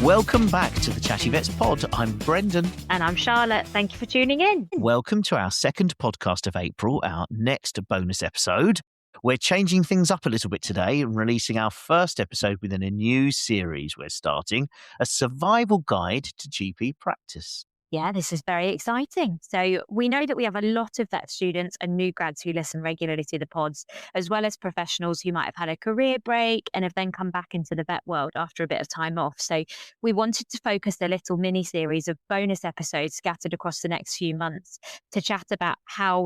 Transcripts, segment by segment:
Welcome back to the Chatty Vets Pod. I'm Brendan. And I'm Charlotte. Thank you for tuning in. Welcome to our second podcast of April, our next bonus episode. We're changing things up a little bit today and releasing our first episode within a new series we're starting, a survival guide to GP practice. Yeah, this is very exciting. So we know that we have a lot of vet students and new grads who listen regularly to the pods, as well as professionals who might have had a career break and have then come back into the vet world after a bit of time off. So we wanted to focus a little mini series of bonus episodes scattered across the next few months to chat about how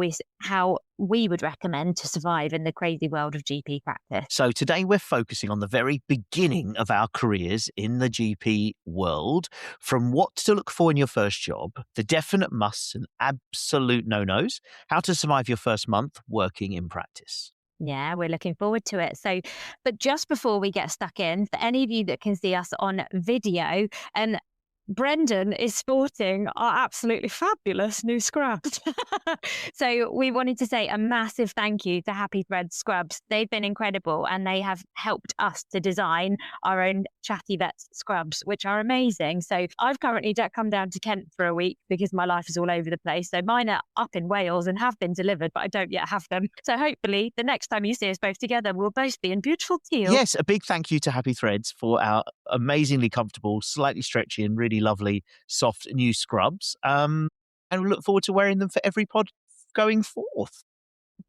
we would recommend to survive in the crazy world of GP practice. So today we're focusing on the very beginning of our careers in the GP world, from what to look for in your first job, the definite musts and absolute no-nos, how to survive your first month working in practice. Yeah, we're looking forward to it. So, but just before we get stuck in, for any of you that can see us on video, and Brendan is sporting our absolutely fabulous new scrubs. So we wanted to say a massive thank you to Happy Thread Scrubs. They've been incredible and they have helped us to design our own Chatty Vets scrubs, which are amazing. So I've currently come down to Kent for a week because my life is all over the place. So mine are up in Wales and have been delivered, but I don't yet have them. So hopefully the next time you see us both together, we'll both be in beautiful teal. Yes, a big thank you to Happy Threads for our amazingly comfortable, slightly stretchy and really lovely, soft new scrubs. And we look forward to wearing them for every pod going forth.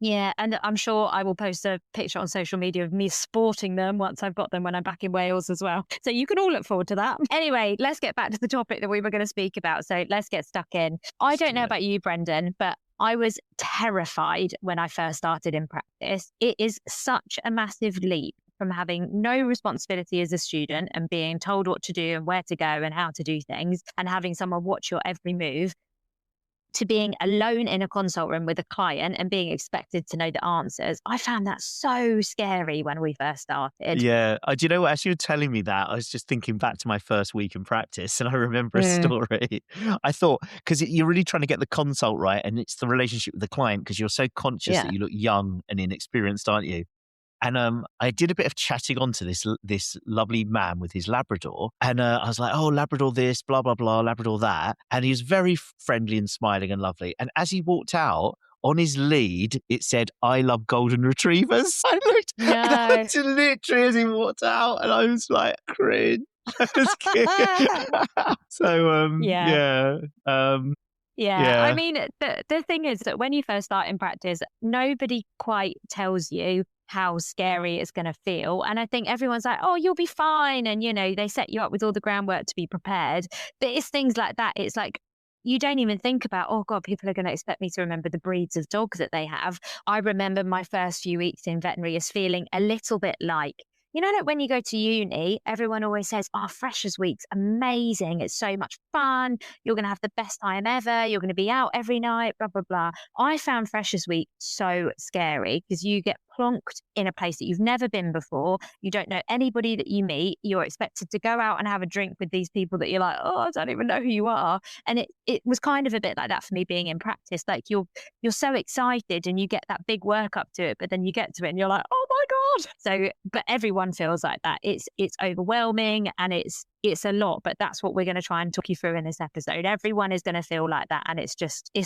Yeah, and I'm sure I will post a picture on social media of me sporting them once I've got them when I'm back in Wales as well. So you can all look forward to that. Anyway, let's get back to the topic that we were going to speak about. So let's get stuck in. I don't know about you, Brendan, but I was terrified when I first started in practice. It is such a massive leap from having no responsibility as a student and being told what to do and where to go and how to do things and having someone watch your every move, to being alone in a consult room with a client and being expected to know the answers. I found that so scary when we first started. Yeah. Do you know what? As you were telling me that, I was just thinking back to my first week in practice and I remember a story. I thought, because you're really trying to get the consult right and it's the relationship with the client because you're so conscious that you look young and inexperienced, aren't you? And I did a bit of chatting on to this lovely man with his Labrador. And I was like, oh, Labrador this, blah, blah, blah, Labrador that. And he was very friendly and smiling and lovely. And as he walked out, on his lead, it said, I love golden retrievers. I looked literally as he walked out and I was like, cringe. So, yeah. I mean, the thing is that when you first start in practice, nobody quite tells you how scary it's going to feel. And I think everyone's like, oh, you'll be fine. And, you know, they set you up with all the groundwork to be prepared. But it's things like that. It's like, you don't even think about, oh God, people are going to expect me to remember the breeds of dogs that they have. I remember my first few weeks in veterinary as feeling a little bit like, you know, like when you go to uni, everyone always says, oh, Freshers Week's amazing. It's so much fun. You're going to have the best time ever. You're going to be out every night, blah, blah, blah. I found Freshers Week so scary because you get plonked in a place that you've never been before. You don't know anybody that you meet. You're expected to go out and have a drink with these people that you're like, oh, I don't even know who you are. And it was kind of a bit like that for me being in practice. Like you're so excited and you get that big work up to it, but then you get to it and you're like, oh my God. So, but everyone feels like that. It's overwhelming and it's a lot, but that's what we're going to try and talk you through in this episode. Everyone is going to feel like that. And it's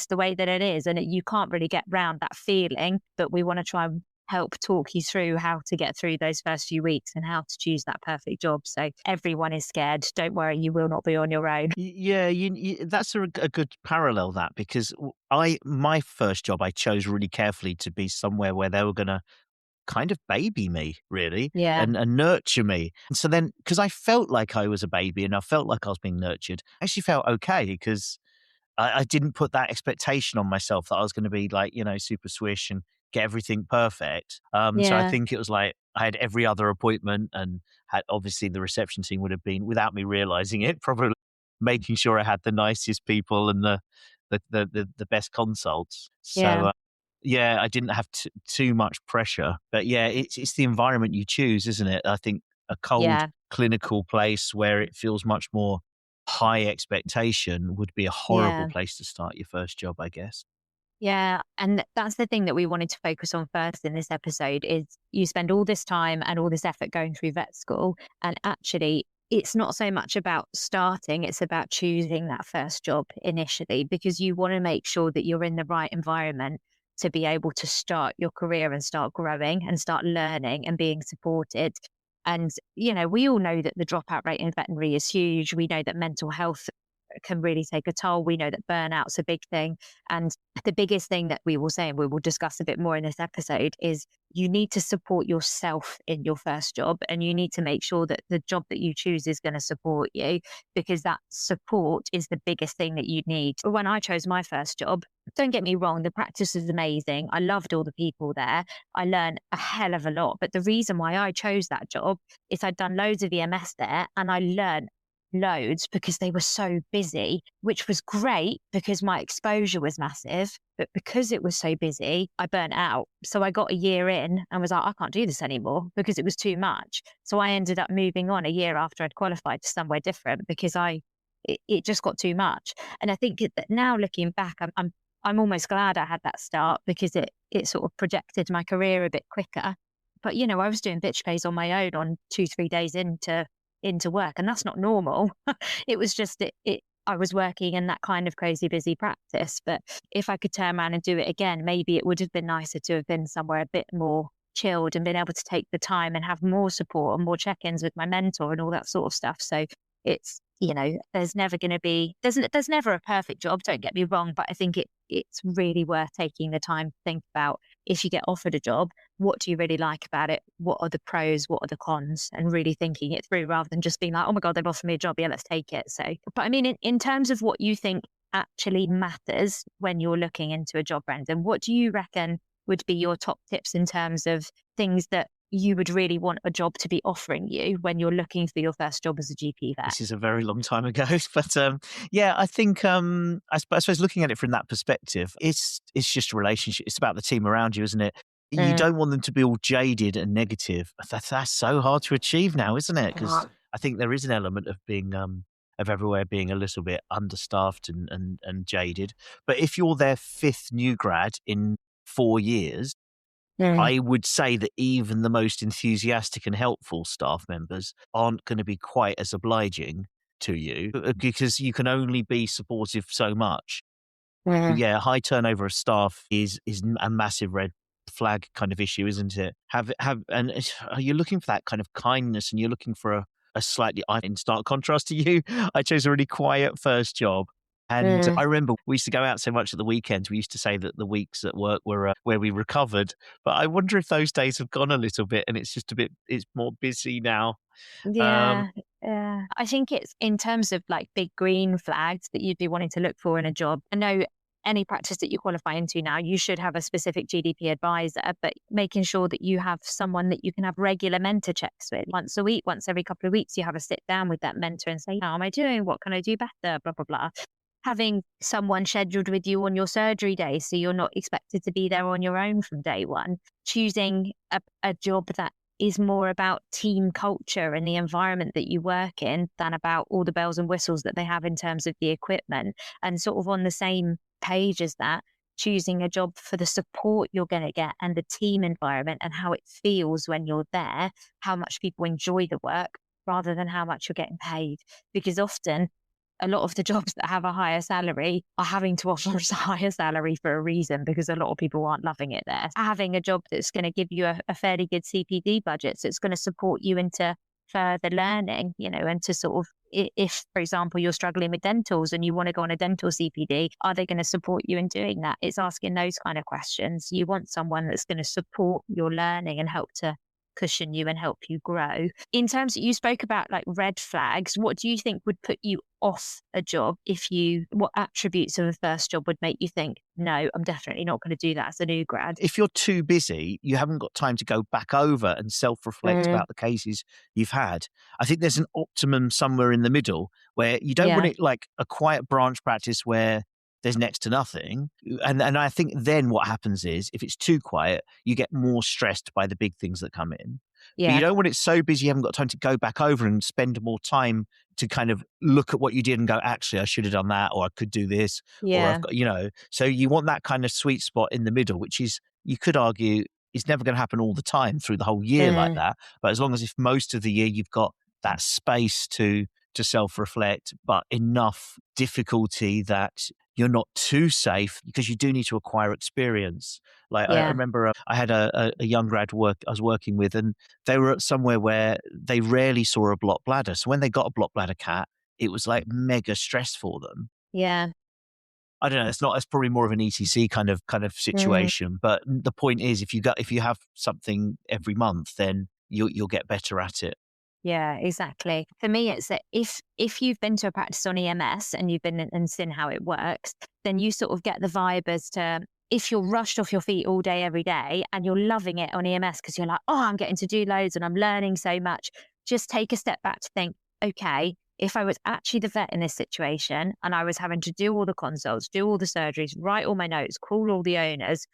the way that it is. And you can't really get around that feeling, but we want to try and help talk you through how to get through those first few weeks and how to choose that perfect job. So everyone is scared. Don't worry, you will not be on your own. Yeah, that's a good parallel, that, because my first job, I chose really carefully to be somewhere where they were going to kind of baby me, really, and nurture me. And so then, because I felt like I was a baby and I felt like I was being nurtured, I actually felt okay because I didn't put that expectation on myself that I was going to be like, you know, super swish and get everything perfect. So I think it was like I had every other appointment and had, obviously the reception team would have been, without me realizing it, probably making sure I had the nicest people and the best consults. So I didn't have too much pressure. But yeah, it's the environment you choose, isn't it? I think a cold clinical place where it feels much more high expectation would be a horrible place to start your first job, I guess. Yeah. And that's the thing that we wanted to focus on first in this episode is you spend all this time and all this effort going through vet school. And actually, it's not so much about starting, it's about choosing that first job initially, because you want to make sure that you're in the right environment to be able to start your career and start growing and start learning and being supported. And, we all know that the dropout rate in veterinary is huge. We know that mental health can really take a toll. We know that burnout's a big thing. And the biggest thing that we will say, and we will discuss a bit more in this episode, is you need to support yourself in your first job, and you need to make sure that the job that you choose is going to support you, because that support is the biggest thing that you need. When I chose my first job, don't get me wrong, the practice was amazing. I loved all the people there. I learned a hell of a lot. But the reason why I chose that job is I'd done loads of EMS there, and I learned loads because they were so busy, which was great because my exposure was massive. But because it was so busy, I burnt out. So I got a year in and was like, I can't do this anymore because it was too much. So I ended up moving on a year after I'd qualified to somewhere different because it just got too much. And I think that now looking back, I'm almost glad I had that start because it sort of projected my career a bit quicker. But I was doing bitch pays on my own on 2-3 days into work, and that's not normal. It was just I was working in that kind of crazy busy practice. But if I could turn around and do it again, maybe it would have been nicer to have been somewhere a bit more chilled and been able to take the time and have more support and more check-ins with my mentor and all that sort of stuff. So it's, there's never going to be, there's never a perfect job, don't get me wrong, but I think it's really worth taking the time to think about, if you get offered a job, what do you really like about it? What are the pros? What are the cons? And really thinking it through rather than just being like, oh my God, they've offered me a job. Yeah, let's take it. So, but I mean, in terms of what you think actually matters when you're looking into a job, Brendan, what do you reckon would be your top tips in terms of things that you would really want a job to be offering you when you're looking for your first job as a GP vet? This is a very long time ago, but yeah, I think I suppose looking at it from that perspective, it's just a relationship. It's about the team around you, isn't it? You don't want them to be all jaded and negative. That's so hard to achieve now, isn't it? Because I think there is an element of being of everywhere being a little bit understaffed and jaded. But if you're their fifth new grad in 4 years, I would say that even the most enthusiastic and helpful staff members aren't going to be quite as obliging to you because you can only be supportive so much. Yeah, high turnover of staff is a massive red flag kind of issue, isn't it? And you're looking for that kind of kindness, and you're looking for a slightly, in stark contrast to you, I chose a really quiet first job. And I remember we used to go out so much at the weekends. We used to say that the weeks at work were where we recovered. But I wonder if those days have gone a little bit, and it's just it's more busy now. Yeah, yeah. I think it's in terms of like big green flags that you'd be wanting to look for in a job. I know any practice that you qualify into now, you should have a specific GDP advisor, but making sure that you have someone that you can have regular mentor checks with once a week, once every couple of weeks, you have a sit down with that mentor and say, how am I doing? What can I do better? Blah, blah, blah. Having someone scheduled with you on your surgery day so you're not expected to be there on your own from day one. Choosing a job that is more about team culture and the environment that you work in than about all the bells and whistles that they have in terms of the equipment, and sort of on the same page as that, choosing a job for the support you're going to get and the team environment and how it feels when you're there, how much people enjoy the work rather than how much you're getting paid. Because often a lot of the jobs that have a higher salary are having to offer us a higher salary for a reason, because a lot of people aren't loving it there. Having a job that's going to give you a fairly good CPD budget, so it's going to support you into further learning, and to sort of, if, for example, you're struggling with dentals and you want to go on a dental CPD, are they going to support you in doing that? It's asking those kind of questions. You want someone that's going to support your learning and help to cushion you and help you grow. In terms that you spoke about like red flags, what do you think would put you off a job? What attributes of a first job would make you think, no, I'm definitely not going to do that as a new grad? If you're too busy, you haven't got time to go back over and self-reflect about the cases you've had. I think there's an optimum somewhere in the middle where you don't want it like a quiet branch practice where there's next to nothing. And I think then what happens is, if it's too quiet, you get more stressed by the big things that come in. But you don't want it so busy you haven't got time to go back over and spend more time to kind of look at what you did and go, actually, I should have done that, or I could do this, or I've got, so you want that kind of sweet spot in the middle, which is, you could argue, is never going to happen all the time through the whole year like that. But as long as if most of the year you've got that space to self-reflect, but enough difficulty that you're not too safe, because you do need to acquire experience. Like I remember I had a young grad I was working with, and they were at somewhere where they rarely saw a block bladder. So when they got a block bladder cat, it was like mega stress for them. Yeah. I don't know. It's probably more of an ETC kind of situation. But the point is, if you have something every month, then you'll get better at it. Yeah, exactly. For me, it's that if you've been to a practice on EMS and you've been and seen how it works, then you sort of get the vibe as to, if you're rushed off your feet all day, every day, and you're loving it on EMS because you're like, oh, I'm getting to do loads and I'm learning so much, just take a step back to think, okay, if I was actually the vet in this situation and I was having to do all the consults, do all the surgeries, write all my notes, call all the owners,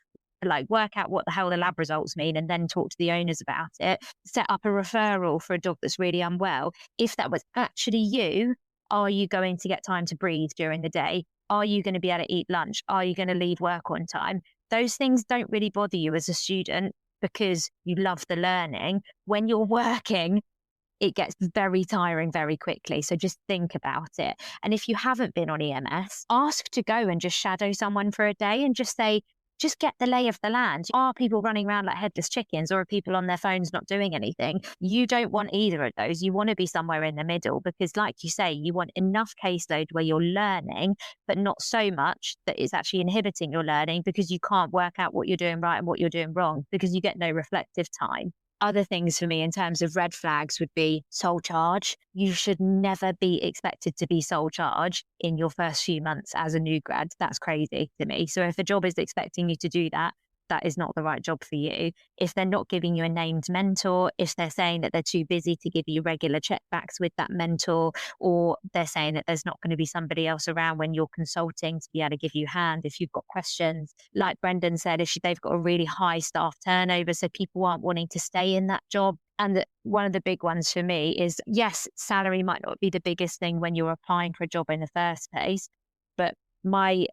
like work out what the hell the lab results mean and then talk to the owners about it, set up a referral for a dog that's really unwell. If that was actually you, are you going to get time to breathe during the day? Are you going to be able to eat lunch? Are you going to leave work on time? Those things don't really bother you as a student because you love the learning. When you're working, it gets very tiring very quickly. So just think about it. And if you haven't been on EMS, ask to go and just shadow someone for a day and just say, just get the lay of the land. Are people running around like headless chickens, or are people on their phones not doing anything? You don't want either of those. You want to be somewhere in the middle because, like you say, you want enough caseload where you're learning, but not so much that it's actually inhibiting your learning because you can't work out what you're doing right and what you're doing wrong because you get no reflective time. Other things for me in terms of red flags would be sole charge. You should never be expected to be sole charge in your first few months as a new grad. That's crazy to me. So if a job is expecting you to do that, that is not the right job for you. If they're not giving you a named mentor, if they're saying that they're too busy to give you regular checkbacks with that mentor, or they're saying that there's not going to be somebody else around when you're consulting to be able to give you a hand if you've got questions. Like Brendan said, they've got a really high staff turnover, so people aren't wanting to stay in that job. And one of the big ones for me is, yes, salary might not be the biggest thing when you're applying for a job in the first place, but my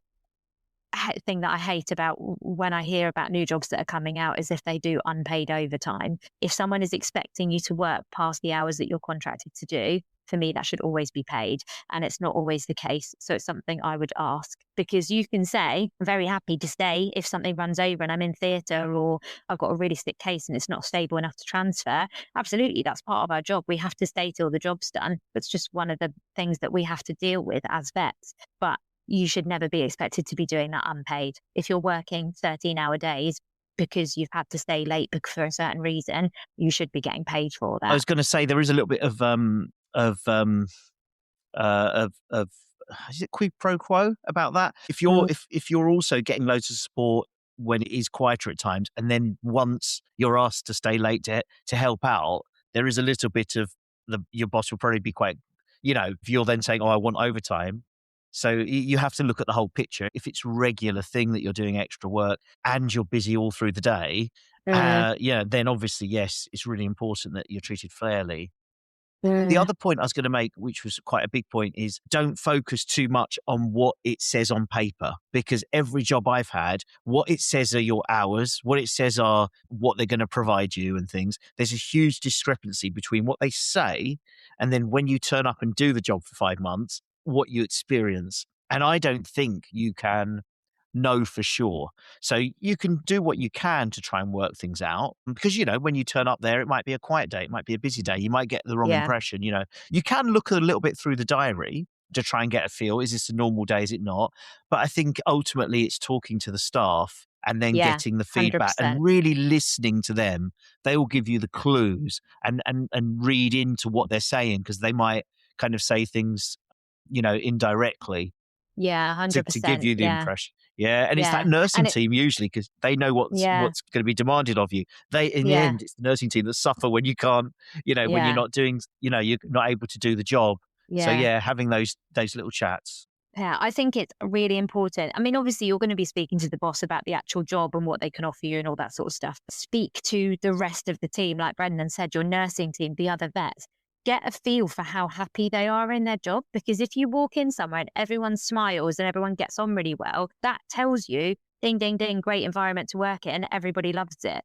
thing that I hate about when I hear about new jobs that are coming out is if they do unpaid overtime. If someone is expecting you to work past the hours that you're contracted to do, for me, that should always be paid. And it's not always the case. So it's something I would ask, because you can say, I'm very happy to stay if something runs over and I'm in theatre, or I've got a really sick case and it's not stable enough to transfer. Absolutely, that's part of our job. We have to stay till the job's done. It's just one of the things that we have to deal with as vets. But you should never be expected to be doing that unpaid. If you're working 13-hour days because you've had to stay late for a certain reason, you should be getting paid for that. I was going to say there is a little bit of is it quid pro quo about that? If you're also getting loads of support when it is quieter at times, and then once you're asked to stay late to help out, there is a little bit of your boss will probably be quite, if you're then saying, oh, I want overtime. So you have to look at the whole picture. If it's a regular thing that you're doing extra work and you're busy all through the day, then obviously, yes, it's really important that you're treated fairly. The other point I was going to make, which was quite a big point, is don't focus too much on what it says on paper, because every job I've had, what it says are your hours, what it says are what they're going to provide you and things. There's a huge discrepancy between what they say and then when you turn up and do the job for 5 months, what you experience. And I don't think you can know for sure. So you can do what you can to try and work things out, because, when you turn up there, it might be a quiet day. It might be a busy day. You might get the wrong impression. You can look a little bit through the diary to try and get a feel. Is this a normal day? Is it not? But I think ultimately it's talking to the staff and then getting the feedback 100%. and really listening to them. They will give you the clues and read into what they're saying, because they might kind of say things, indirectly. Yeah, 100%. To give you the impression. Yeah, and it's that nursing team usually, because they know what's going to be demanded of you. In the end, it's the nursing team that suffer when you can't, when you're not doing, you're not able to do the job. So having those little chats. Yeah, I think it's really important. I mean, obviously, you're going to be speaking to the boss about the actual job and what they can offer you and all that sort of stuff. Speak to the rest of the team, like Brendan said, your nursing team, the other vets. Get a feel for how happy they are in their job, because if you walk in somewhere and everyone smiles and everyone gets on really well, that tells you, ding, ding, ding, great environment to work in, everybody loves it.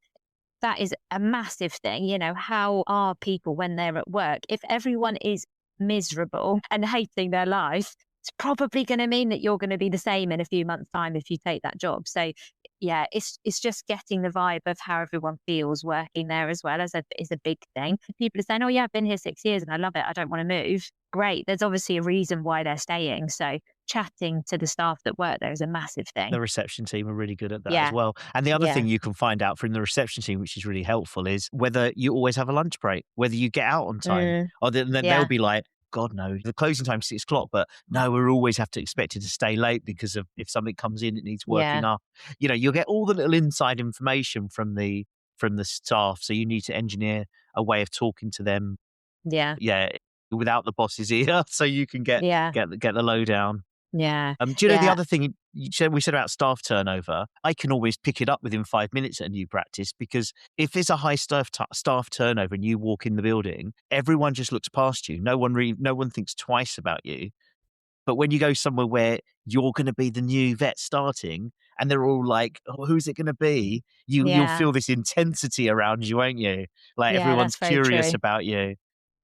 that is a massive thing. How are people when they're at work? If everyone is miserable and hating their life, it's probably going to mean that you're going to be the same in a few months' time if you take that job. So, yeah, it's just getting the vibe of how everyone feels working there as well is a big thing. People are saying, "Oh yeah, I've been here 6 years and I love it. I don't want to move." Great. There's obviously a reason why they're staying. So, chatting to the staff that work there is a massive thing. The reception team are really good at that as Yeah, well. And the other yeah, thing you can find out from the reception team, which is really helpful, is whether you always have a lunch break, whether you get out on time. mm, Or then they'll yeah, be like, God, no, the closing time's 6 o'clock, but no, we always have to expect it to stay late because of if something comes in, it needs yeah, working up. You'll get all the little inside information from the staff. So you need to engineer a way of talking to them, yeah, yeah, without the boss's ear, so you can get yeah, get the lowdown. yeah, Do you know the yeah, other thing we said about staff turnover? I can always pick it up within 5 minutes at a new practice because if there's a high staff turnover and you walk in the building, everyone just looks past you. No one thinks twice about you. But when you go somewhere where you're going to be the new vet starting, and they're all like, "Oh, who's it going to be?" You'll yeah, feel this intensity around you, won't you? Like yeah. everyone's That's very curious true. about you.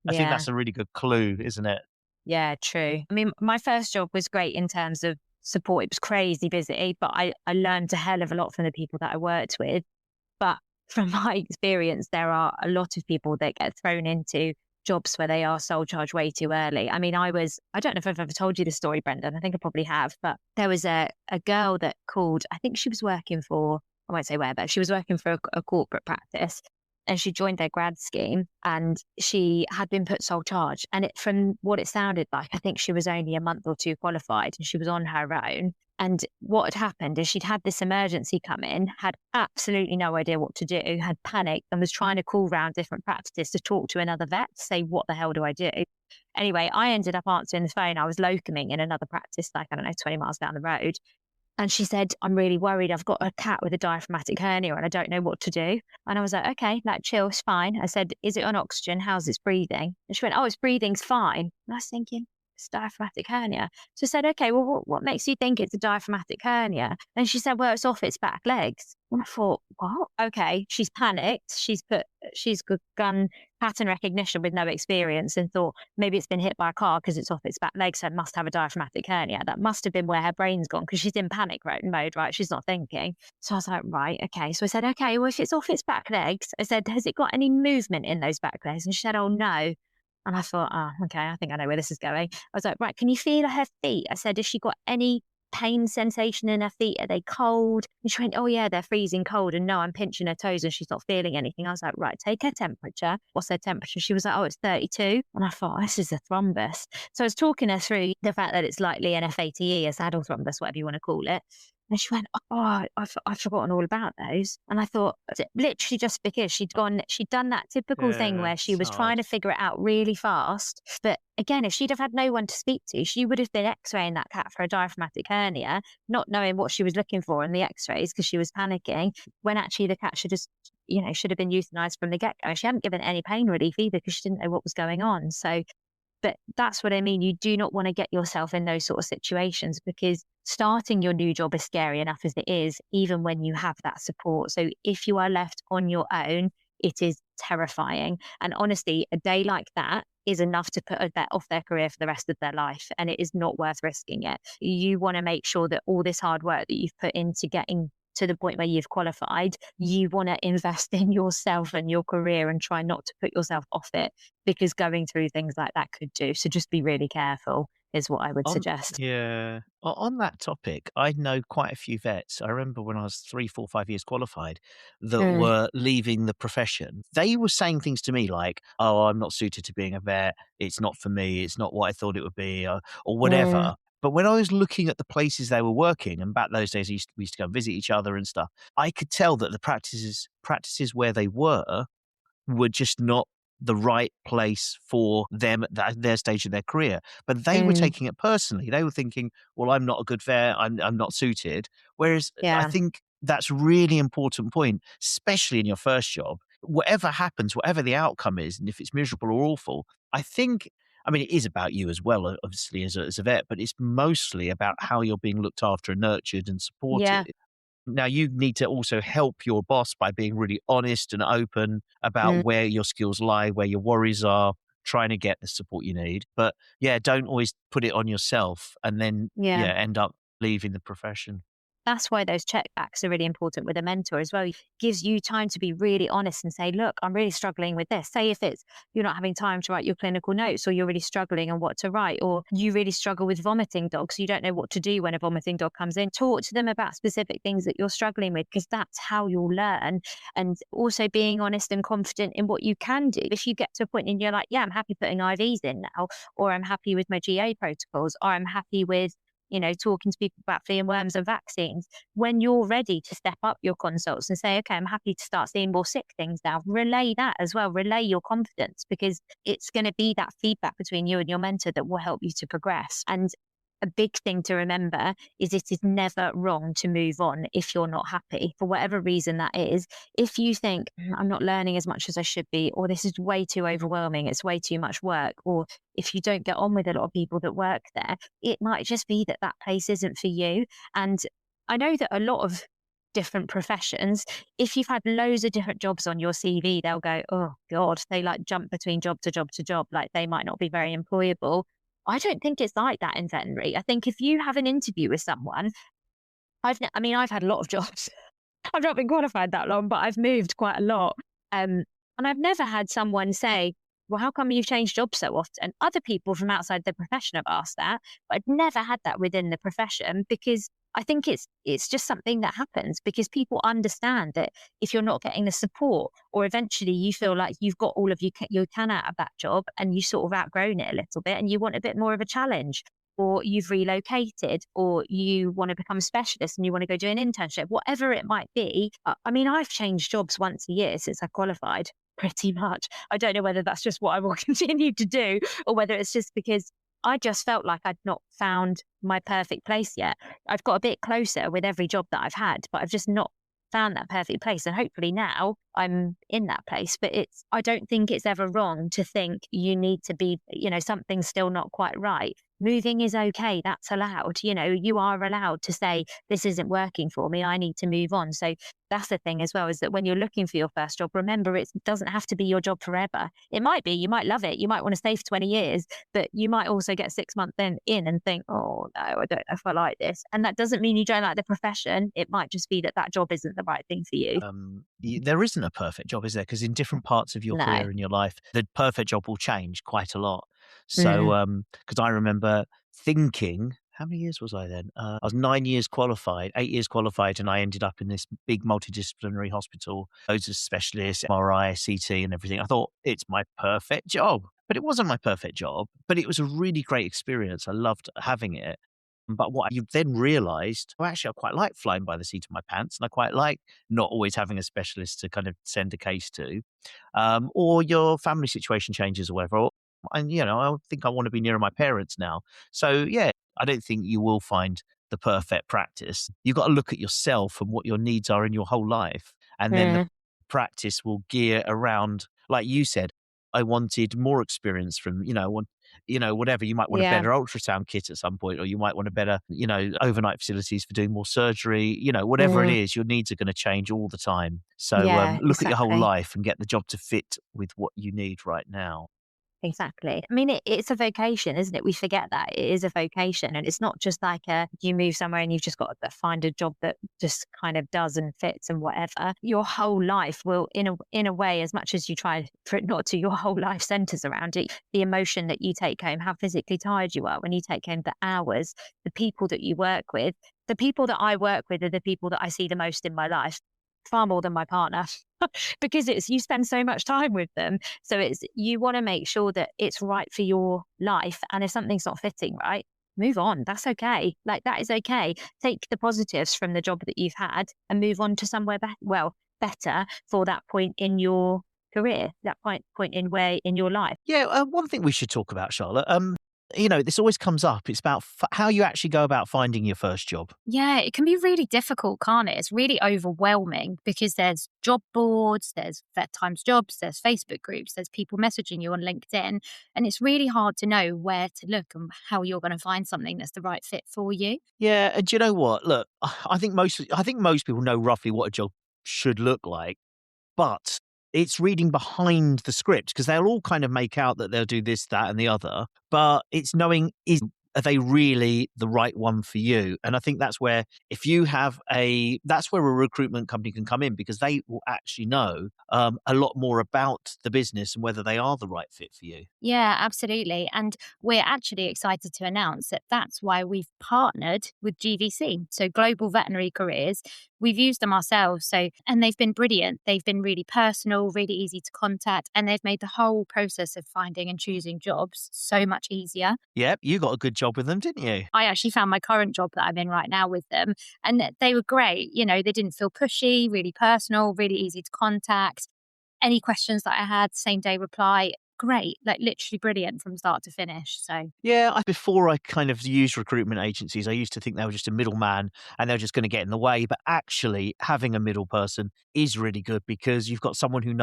I think Yeah. that's a really good clue, isn't it? Yeah, true. I mean, my first job was great in terms of support. It was crazy busy, but I learned a hell of a lot from the people that I worked with. But from my experience, there are a lot of people that get thrown into jobs where they are sole charge way too early. I mean, I don't know if I've ever told you the story, Brendan. I think I probably have, but there was a girl that called, I think she was working for, I won't say where, but she was working for a corporate practice and she joined their grad scheme and she had been put sole charge. And from what it sounded like, I think she was only a month or two qualified and she was on her own. And what had happened is she'd had this emergency come in, had absolutely no idea what to do, had panicked and was trying to call round different practices to talk to another vet to say, what the hell do I do? Anyway, I ended up answering the phone. I was locuming in another practice, like, I don't know, 20 miles down the road. And she said, I'm really worried. I've got a cat with a diaphragmatic hernia and I don't know what to do. And I was like, okay, like chill, it's fine. I said, is it on oxygen? How's its breathing? And she went, oh, its breathing's fine. And I was thinking, it's diaphragmatic hernia. So I said, okay, well, what makes you think it's a diaphragmatic hernia? And she said, well, it's off its back legs. And I thought, what? Okay, she's panicked. She's done pattern recognition with no experience and thought maybe it's been hit by a car because it's off its back legs, so it must have a diaphragmatic hernia. That must have been where her brain's gone because she's in panic mode, right? She's not thinking. So I was like, right, okay. So I said, okay, well, if it's off its back legs, I said, has it got any movement in those back legs? And she said, oh, no. And I thought, oh, okay, I think I know where this is going. I was like, right, can you feel her feet? I said, has she got any pain sensation in her feet? Are they cold? And she went, oh yeah, they're freezing cold. And no, I'm pinching her toes and she's not feeling anything. I was like, right, take her temperature. What's her temperature? She was like, oh, it's 32. And I thought, oh, this is a thrombus. So I was talking her through the fact that it's likely an FATE, a saddle thrombus, whatever you want to call it. And she went, oh, I've forgotten all about those. And I thought, literally just because she'd done that typical thing Yeah, where she it's was trying hard. to figure it out really fast. But again, if she'd have had no one to speak to, she would have been x-raying that cat for a diaphragmatic hernia, not knowing what she was looking for in the x-rays because she was panicking, when actually the cat should have been euthanized from the get-go. She hadn't given any pain relief either because she didn't know what was going on. So but that's what I mean. You do not want to get yourself in those sort of situations because starting your new job is scary enough as it is, even when you have that support. So if you are left on your own, it is terrifying. And honestly, a day like that is enough to put a vet off their career for the rest of their life. And it is not worth risking it. You want to make sure that all this hard work that you've put into getting to the point where you've qualified, you want to invest in yourself and your career and try not to put yourself off it because going through things like that could do. So just be really careful is what I would On suggest. Yeah. On that topic, I know quite a few vets. I remember when I was 3, 4, 5 years qualified that Mm, were leaving the profession. They were saying things to me like, "Oh, I'm not suited to being a vet. It's not for me. It's not what I thought it would be," or mm, whatever. But when I was looking at the places they were working, and back those days we used to go and visit each other and stuff, I could tell that the practices where they were just not the right place for them at their stage of their career. But they were mm, taking it personally. They were thinking, "Well, I'm not a good vet. I'm not suited." Whereas I yeah. think that's a really important point, especially in your first job. Whatever happens, whatever the outcome is, and if it's miserable or awful, I think. I mean, it is about you as well, obviously, as a vet, but it's mostly about how you're being looked after and nurtured and Yeah. supported. Now, you need to also help your boss by being really honest and open about Mm, where your skills lie, where your worries are, trying to get the support you need. But yeah, don't always put it on yourself and then, yeah. yeah, end up leaving the profession. That's why those checkbacks are really important with a mentor as well. It gives you time to be really honest and say, look, I'm really struggling with this. Say if it's you're not having time to write your clinical notes, or you're really struggling on what to write, or you really struggle with vomiting dogs, you don't know what to do when a vomiting dog comes in. Talk to them about specific things that you're struggling with, because that's how you'll learn. And also being honest and confident in what you can do. If you get to a point and you're like, yeah, I'm happy putting IVs in now, or I'm happy with my GA protocols, or I'm happy with talking to people about flea and worms and vaccines. When you're ready to step up your consults and say, okay, I'm happy to start seeing more sick things now, relay that as well. Relay your confidence, because it's going to be that feedback between you and your mentor that will help you to progress. And a big thing to remember is it is never wrong to move on if you're not happy, for whatever reason that is. If you think, I'm not learning as much as I should be, or this is way too overwhelming, it's way too much work, or if you don't get on with a lot of people that work there, it might just be that that place isn't for you. And I know that a lot of different professions, if you've had loads of different jobs on your CV, they'll go, oh God, they like jump between job to job to job, like they might not be very employable. I don't think it's like that in veterinary. I think if you have an interview with someone, I've had a lot of jobs. I've not been qualified that long, but I've moved quite a lot. And I've never had someone say, well, how come you've changed jobs so often? Other people from outside the profession have asked that, but I've never had that within the profession, because I think it's just something that happens because people understand that if you're not getting the support, or eventually you feel like you've got all of you can out of that job and you sort of outgrown it a little bit and you want a bit more of a challenge, or you've relocated, or you want to become a specialist and you want to go do an internship, whatever it might be. I've changed jobs once a year since I qualified, pretty much. I don't know whether that's just what I will continue to do, or whether it's just because I just felt like I'd not found my perfect place yet. I've got a bit closer with every job that I've had, but I've just not found that perfect place. And hopefully now I'm in that place. But I don't think it's ever wrong to think you need to be, something's still not quite right. Moving is okay. That's allowed. You are allowed to say, this isn't working for me. I need to move on. So that's the thing as well, is that when you're looking for your first job, remember it doesn't have to be your job forever. It might be, you might love it. You might want to stay for 20 years, but you might also get 6 months in and think, oh no, I don't know if I like this. And that doesn't mean you don't like the profession. It might just be that job isn't the right thing for you. There isn't a perfect job, is there? Because in different parts of your No. career in your life, the perfect job will change quite a lot. So, Mm. because I remember thinking, how many years was I then? I was 9 years qualified, 8 years qualified, and I ended up in this big multidisciplinary hospital, loads of specialists, MRI, CT, and everything. I thought it's my perfect job, but it wasn't my perfect job. But it was a really great experience. I loved having it. But what you then realized, well, actually, I quite like flying by the seat of my pants, and I quite like not always having a specialist to kind of send a case to, or your family situation changes or whatever. And, I think I want to be nearer my parents now. So, yeah, I don't think you will find the perfect practice. You've got to look at yourself and what your needs are in your whole life. And then the Mm. practice will gear around, like you said, I wanted more experience from, whatever. You might want a Yeah. better ultrasound kit at some point, or you might want a better, overnight facilities for doing more surgery, whatever it Mm. is, your needs are going to change all the time. So Yeah, look at your whole exactly. life and get the job to fit with what you need right now. Exactly. I mean, it's a vocation, isn't it? We forget that it is a vocation, and it's not just like you move somewhere and you've just got to find a job that just kind of does and fits and whatever. Your whole life will, in a way, as much as you try for it not to, your whole life centers around it. The emotion that you take home, how physically tired you are when you take home, the hours, the people that you work with. The people that I work with are the people that I see the most in my life, far more than my partner, because it's you spend so much time with them. So you want to make sure that it's right for your life. And if something's not fitting right, move on. That's okay. Like that is okay. Take the positives from the job that you've had and move on to somewhere better for that point in your career, that point in your life. Yeah, one thing we should talk about, Charlotte. this always comes up. It's about how you actually go about finding your first job. Yeah, it can be really difficult, can't it? It's really overwhelming because there's job boards, there's Vet Times Jobs, there's Facebook groups, there's people messaging you on LinkedIn. And it's really hard to know where to look and how you're going to find something that's the right fit for you. Yeah, and do you know what? Look, I think most people know roughly what a job should look like. But it's reading behind the script because they'll all kind of make out that they'll do this, that, and the other. But it's knowing, are they really the right one for you? And I think that's where that's where a recruitment company can come in, because they will actually know a lot more about the business and whether they are the right fit for you. Yeah, absolutely. And we're actually excited to announce that that's why we've partnered with GVC. So Global Veterinary Careers. We've used them ourselves. And they've been brilliant. They've been really personal, really easy to contact, and they've made the whole process of finding and choosing jobs so much easier. Yep, you got a good job with them, didn't you? I actually found my current job that I'm in right now with them, and they were great. They didn't feel pushy, really personal, really easy to contact. Any questions that I had, same day reply, great, like literally brilliant from start to finish. So Yeah, before I kind of used recruitment agencies, I used to think they were just a middleman and they were just going to get in the way. But actually, having a middle person is really good because you've got someone who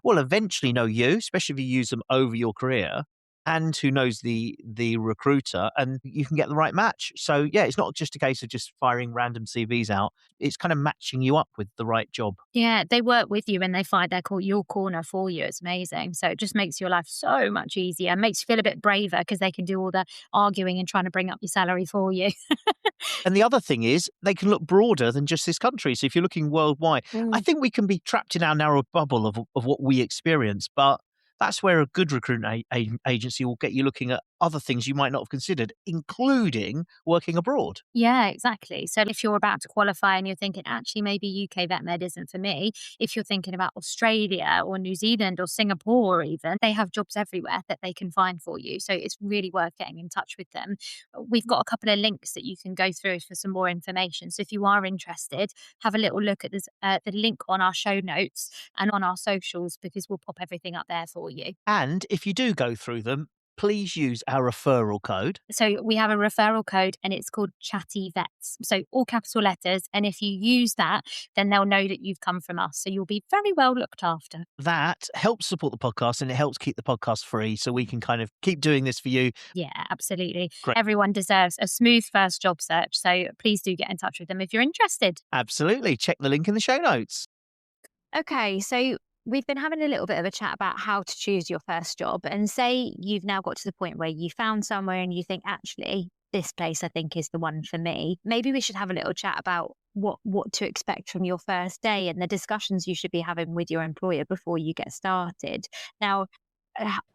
will eventually know you, especially if you use them over your career, and who knows the recruiter, and you can get the right match. So yeah, it's not just a case of just firing random CVs out. It's kind of matching you up with the right job. yeah, they work with you and they find your corner for you. It's amazing. So it just makes your life so much easier. Makes you feel a bit braver because they can do all the arguing and trying to bring up your salary for you. And the other thing is, they can look broader than just this country. So if you're looking worldwide, I Mm. think we can be trapped in our narrow bubble of what we experience. But that's where a good recruitment agency will get you looking at other things you might not have considered, including working abroad. Yeah, exactly. So if you're about to qualify and you're thinking, actually, maybe UK vet med isn't for me, if you're thinking about Australia or New Zealand or Singapore, even, they have jobs everywhere that they can find for you. So it's really worth getting in touch with them. We've got a couple of links that you can go through for some more information. So if you are interested, have a little look at the link on our show notes and on our socials, because we'll pop everything up there for you. And if you do go through them, please use our referral code. So we have a referral code and it's called Chatty Vets. So all capital letters. And if you use that, then they'll know that you've come from us. So you'll be very well looked after. That helps support the podcast and it helps keep the podcast free so we can kind of keep doing this for you. Yeah, absolutely. Great. Everyone deserves a smooth first job search. So please do get in touch with them if you're interested. Absolutely. Check the link in the show notes. Okay, so we've been having a little bit of a chat about how to choose your first job. And say you've now got to the point where you found somewhere and you think, actually, this place I think is the one for me. Maybe we should have a little chat about what to expect from your first day and the discussions you should be having with your employer before you get started. Now,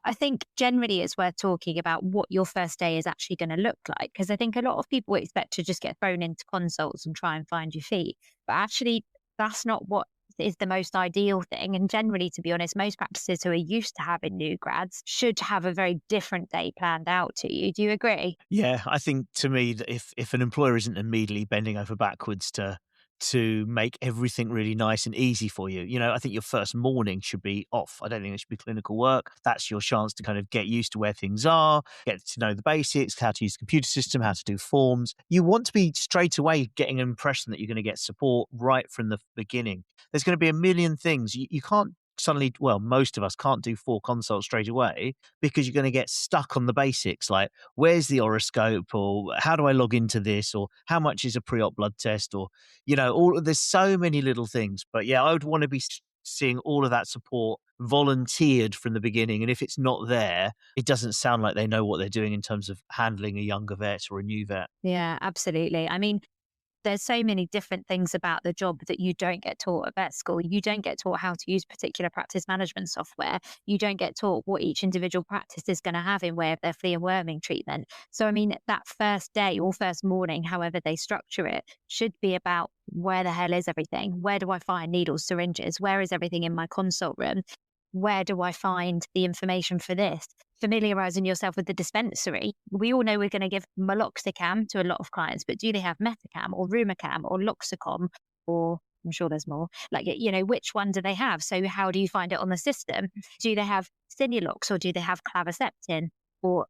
I think generally it's worth talking about what your first day is actually going to look like, because I think a lot of people expect to just get thrown into consults and try and find your feet. But actually, that's not what is the most ideal thing. And generally, to be honest, most practices who are used to having new grads should have a very different day planned out to you. Do you agree? Yeah, I think to me that if an employer isn't immediately bending over backwards to make everything really nice and easy for you, I think your first morning should be off. I don't think it should be clinical work. That's your chance to kind of get used to where things are, get to know the basics, how to use the computer system, how to do forms. You want to be straight away getting an impression that you're going to get support right from the beginning. There's going to be a million things. You can't suddenly, well, most of us can't do 4 consults straight away because you're going to get stuck on the basics, like where's the horoscope, or how do I log into this, or how much is a pre-op blood test, or there's so many little things. But yeah, I would want to be seeing all of that support volunteered from the beginning. And if it's not there, it doesn't sound like they know what they're doing in terms of handling a younger vet or a new vet. Yeah, absolutely. I mean, there's so many different things about the job that you don't get taught at vet school. You don't get taught how to use particular practice management software. You don't get taught what each individual practice is going to have in way of their flea and worming treatment. So, I mean, that first day or first morning, however they structure it, should be about where the hell is everything? Where do I find needles, syringes? Where is everything in my consult room? Where do I find the information for this? Familiarizing yourself with the dispensary. We all know we're going to give meloxicam to a lot of clients, but do they have metacam or rumacam or loxicom, or I'm sure there's more, like, which one do they have? So how do you find it on the system? Do they have Sinulox or do they have clavaceptin? Or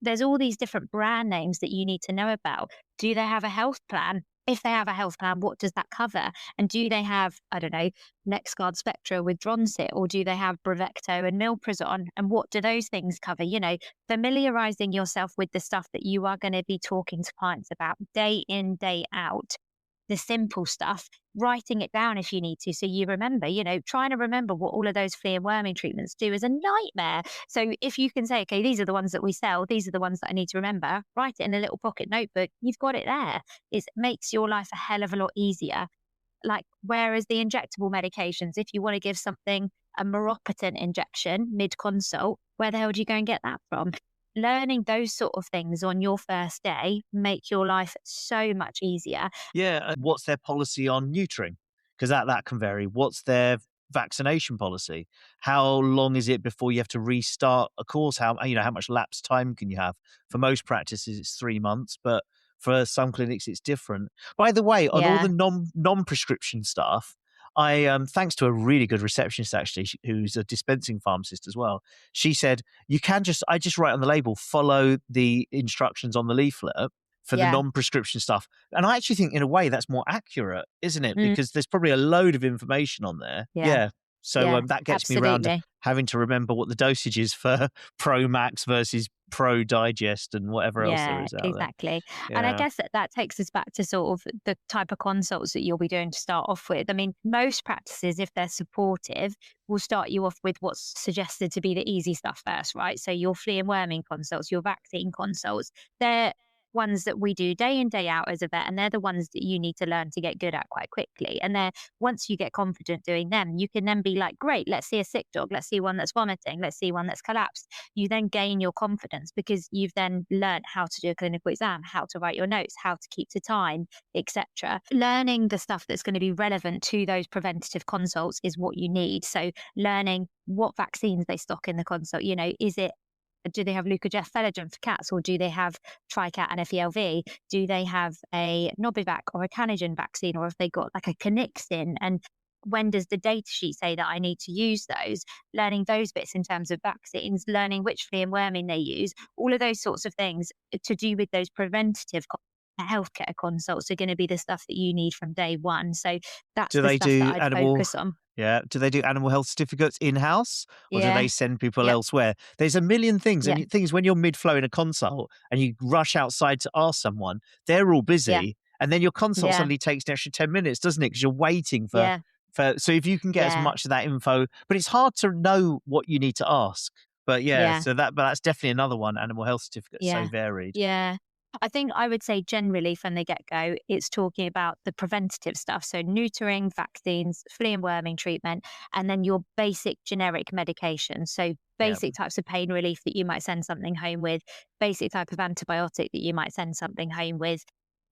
there's all these different brand names that you need to know about. Do they have a health plan? If they have a health plan, what does that cover? And do they have, I don't know, NexGard Spectra with Dronsit, or do they have Brevecto and Milprazon? And what do those things cover? You know, familiarizing yourself with the stuff that you are going to be talking to clients about day in, day out. The simple stuff, writing it down if you need to, so you remember, you know, trying to remember what all of those flea and worming treatments do is a nightmare. So if you can say, okay, these are the ones that we sell, these are the ones that I need to remember, write it in a little pocket notebook, you've got it there. It makes your life a hell of a lot easier. Like, whereas the injectable medications, if you want to give something a meropitant injection mid-consult, where the hell do you go and get that from? Learning those sort of things on your first day make your life so much easier. Yeah. What's their policy on neutering? Because that can vary. What's their vaccination policy? How long is it before you have to restart a course? How much lapse time can you have? For most practices, it's 3 months, but for some clinics, it's different. By the way, on all Yeah. the non-prescription stuff, I thanks to a really good receptionist actually, who's a dispensing pharmacist as well. She said I just write on the label, follow the instructions on the leaflet for the Yeah. non-prescription stuff. And I actually think in a way that's more accurate, isn't it? Mm. Because there's probably a load of information on there. Yeah. So Yeah, that gets me around absolutely. having to remember what the dosage is for Pro Max versus Pro Digest and whatever else there Yeah, is out there. exactly. And I Yeah. guess that takes us back to sort of the type of consults that you'll be doing to start off with. I mean, most practices, if they're supportive, will start you off with what's suggested to be the easy stuff first, right? So your flea and worming consults, your vaccine consults, they're ones that we do day in, day out as a vet, and they're the ones that you need to learn to get good at quite quickly. And they're once you get confident doing them, you can then be like, great, let's see a sick dog, let's see one that's vomiting, let's see one that's collapsed. You then gain your confidence because you've then learned how to do a clinical exam, how to write your notes, how to keep to time, etc. Learning the stuff that's going to be relevant to those preventative consults is what you need. So learning what vaccines they stock in the consult, you know, do they have Leukojet Feligen for cats, or do they have Tricat and FELV? Do they have a Novivac or a Canagen vaccine, or have they got like a Canixin? And when does the data sheet say that I need to use those? Learning those bits in terms of vaccines, learning which flea and worming they use, all of those sorts of things to do with those preventative healthcare consults are going to be the stuff that you need from day one. So that's Do the they stuff do that I'd focus on. Yeah. Do they do animal health certificates in-house, or do Yeah. they send people Yep. elsewhere? There's a million things. Yeah. And things when you're mid-flow in a consult and you rush outside to ask someone, they're all Yeah. busy. And then your consult Yeah. suddenly takes an extra 10 minutes, doesn't it? Because you're waiting Yeah. so if you can get as Yeah. much of that info, but it's hard to know what you need to ask. But Yeah. but that's definitely another one. Animal health certificate, so Yeah. varied. Yeah. I think I would say generally from the get-go, it's talking about the preventative stuff. So neutering, vaccines, flea and worming treatment, and then your basic generic medication. So basic types of pain relief that you might send something home with, basic type of antibiotic that you might send something home with.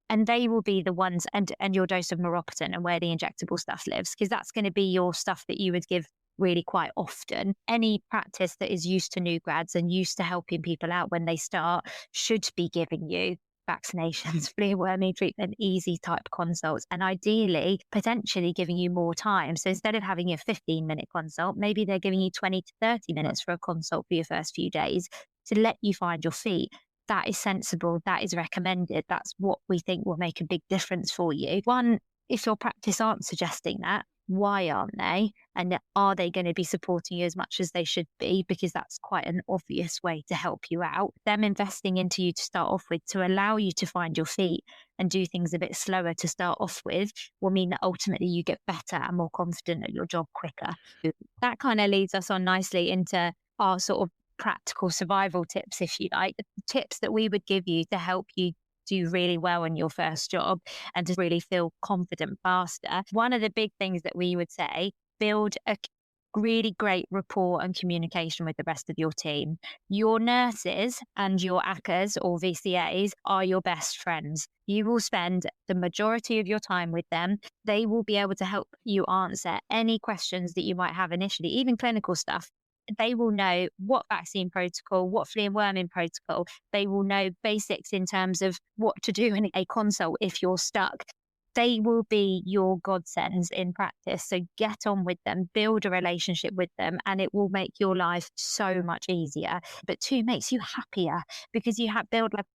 And they will be the ones, and your dose of meropitant and where the injectable stuff lives, because that's going to be your stuff that you would give really quite often. Any practice that is used to new grads and used to helping people out when they start should be giving you vaccinations, flea and worming treatment, easy type consults, and ideally, potentially giving you more time. So instead of having a 15-minute consult, maybe they're giving you 20 to 30 minutes for a consult for your first few days to let you find your feet. That is sensible. That is recommended. That's what we think will make a big difference for you. One, if your practice aren't suggesting that, why aren't they? And are they going to be supporting you as much as they should be? Because that's quite an obvious way to help you out. Them investing into you to start off with to allow you to find your feet and do things a bit slower to start off with will mean that ultimately you get better and more confident at your job quicker. That kind of leads us on nicely into our sort of practical survival tips, if you like, tips that we would give you to help you do really well in your first job and to really feel confident faster. One of the big things that we would say, build a really great rapport and communication with the rest of your team. Your nurses and your ACCAs or VCAs are your best friends. You will spend the majority of your time with them. They will be able to help you answer any questions that you might have initially, even clinical stuff. They will know what vaccine protocol, what flea and worming protocol. They will know basics in terms of what to do in a consult if you're stuck. they will be your godsends in practice. So get on with them, build a relationship with them, and it will make your life so much easier. But two, makes you happier because you have build like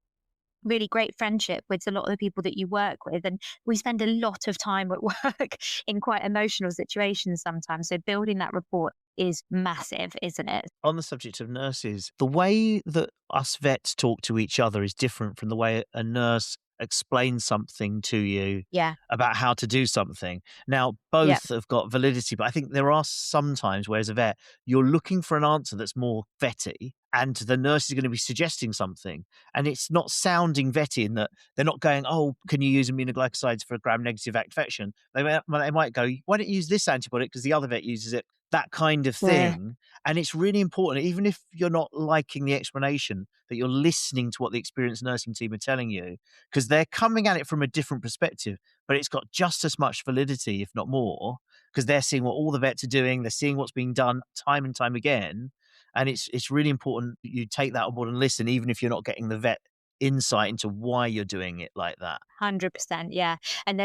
really great friendship with a lot of the people that you work with. And we spend a lot of time at work in quite emotional situations sometimes. So building that rapport is massive, isn't it? On the subject of nurses, the way that us vets talk to each other is different from the way a nurse explains something to you about how to do something. Now, both have got validity, but I think there are some times where as a vet, you're looking for an answer that's more vetty, and the nurse is going to be suggesting something, and it's not sounding vetty in that they're not going, oh, can you use aminoglycosides for a gram-negative infection? They might go, why don't you use this antibiotic because the other vet uses it? That kind of thing. And it's really important, even if you're not liking the explanation, that you're listening to what the experienced nursing team are telling you, because they're coming at it from a different perspective, but it's got just as much validity, if not more, because they're seeing what all the vets are doing. They're seeing what's being done time and time again. And it's really important that you take that on board and listen, even if you're not getting the vet insight into why you're doing it like that. 100%, yeah. And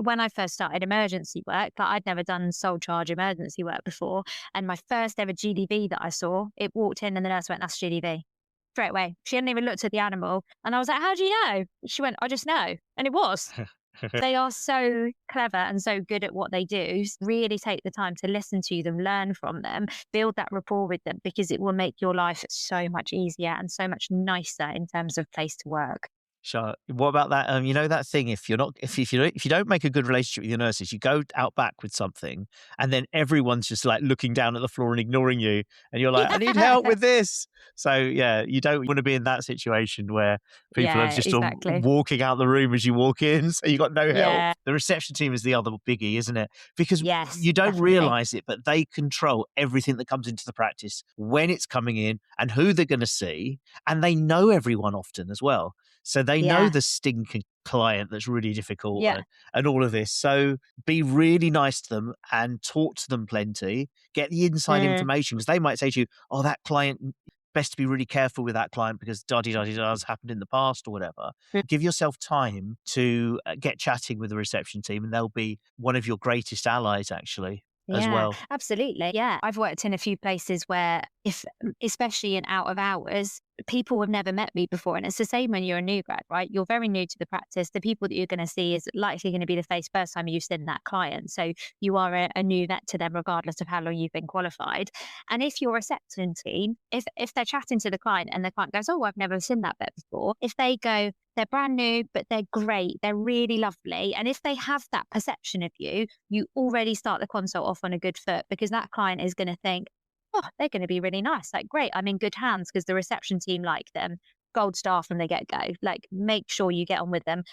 when I first started emergency work, like I'd never done sole charge emergency work before. And my first ever GDV that I saw, it walked in and the nurse went, that's GDV. Straight away. She hadn't even looked at the animal. And I was like, how do you know? She went, I just know. And it was. They are so clever and so good at what they do. Really take the time to listen to them, learn from them, build that rapport with them, because it will make your life so much easier and so much nicer in terms of place to work. Sure. What about that? You know that thing. If you don't make a good relationship with your nurses, you go out back with something, and then everyone's just like looking down at the floor and ignoring you, and you're like, "I need help with this." So yeah, you don't want to be in that situation where people are just walking out the room as you walk in, so you got no help. Yeah. The reception team is the other biggie, isn't it? Because you don't definitely realize it, but they control everything that comes into the practice, when it's coming in, and who they're going to see, and they know everyone often as well. So they know the stinking client that's really difficult and all of this. So be really nice to them and talk to them plenty. Get the inside information, because they might say to you, oh, that client, best to be really careful with that client because da-di-da-di-da's happened in the past or whatever. Give yourself time to get chatting with the reception team, and they'll be one of your greatest allies actually. As well. Absolutely. Yeah. I've worked in a few places where especially in out of hours, people have never met me before. And it's the same when you're a new grad, right? You're very new to the practice. The people that you're going to see is likely going to be the first time you've seen that client. So you are a new vet to them, regardless of how long you've been qualified. And if your reception team, if they're chatting to the client and the client goes, oh, I've never seen that vet before. If they go, they're brand new, but they're great. They're really lovely. And if they have that perception of you, you already start the consult off on a good foot, because that client is going to think, oh, they're going to be really nice. Like, great, I'm in good hands because the reception team like them. Gold star from the get-go. Like, make sure you get on with them.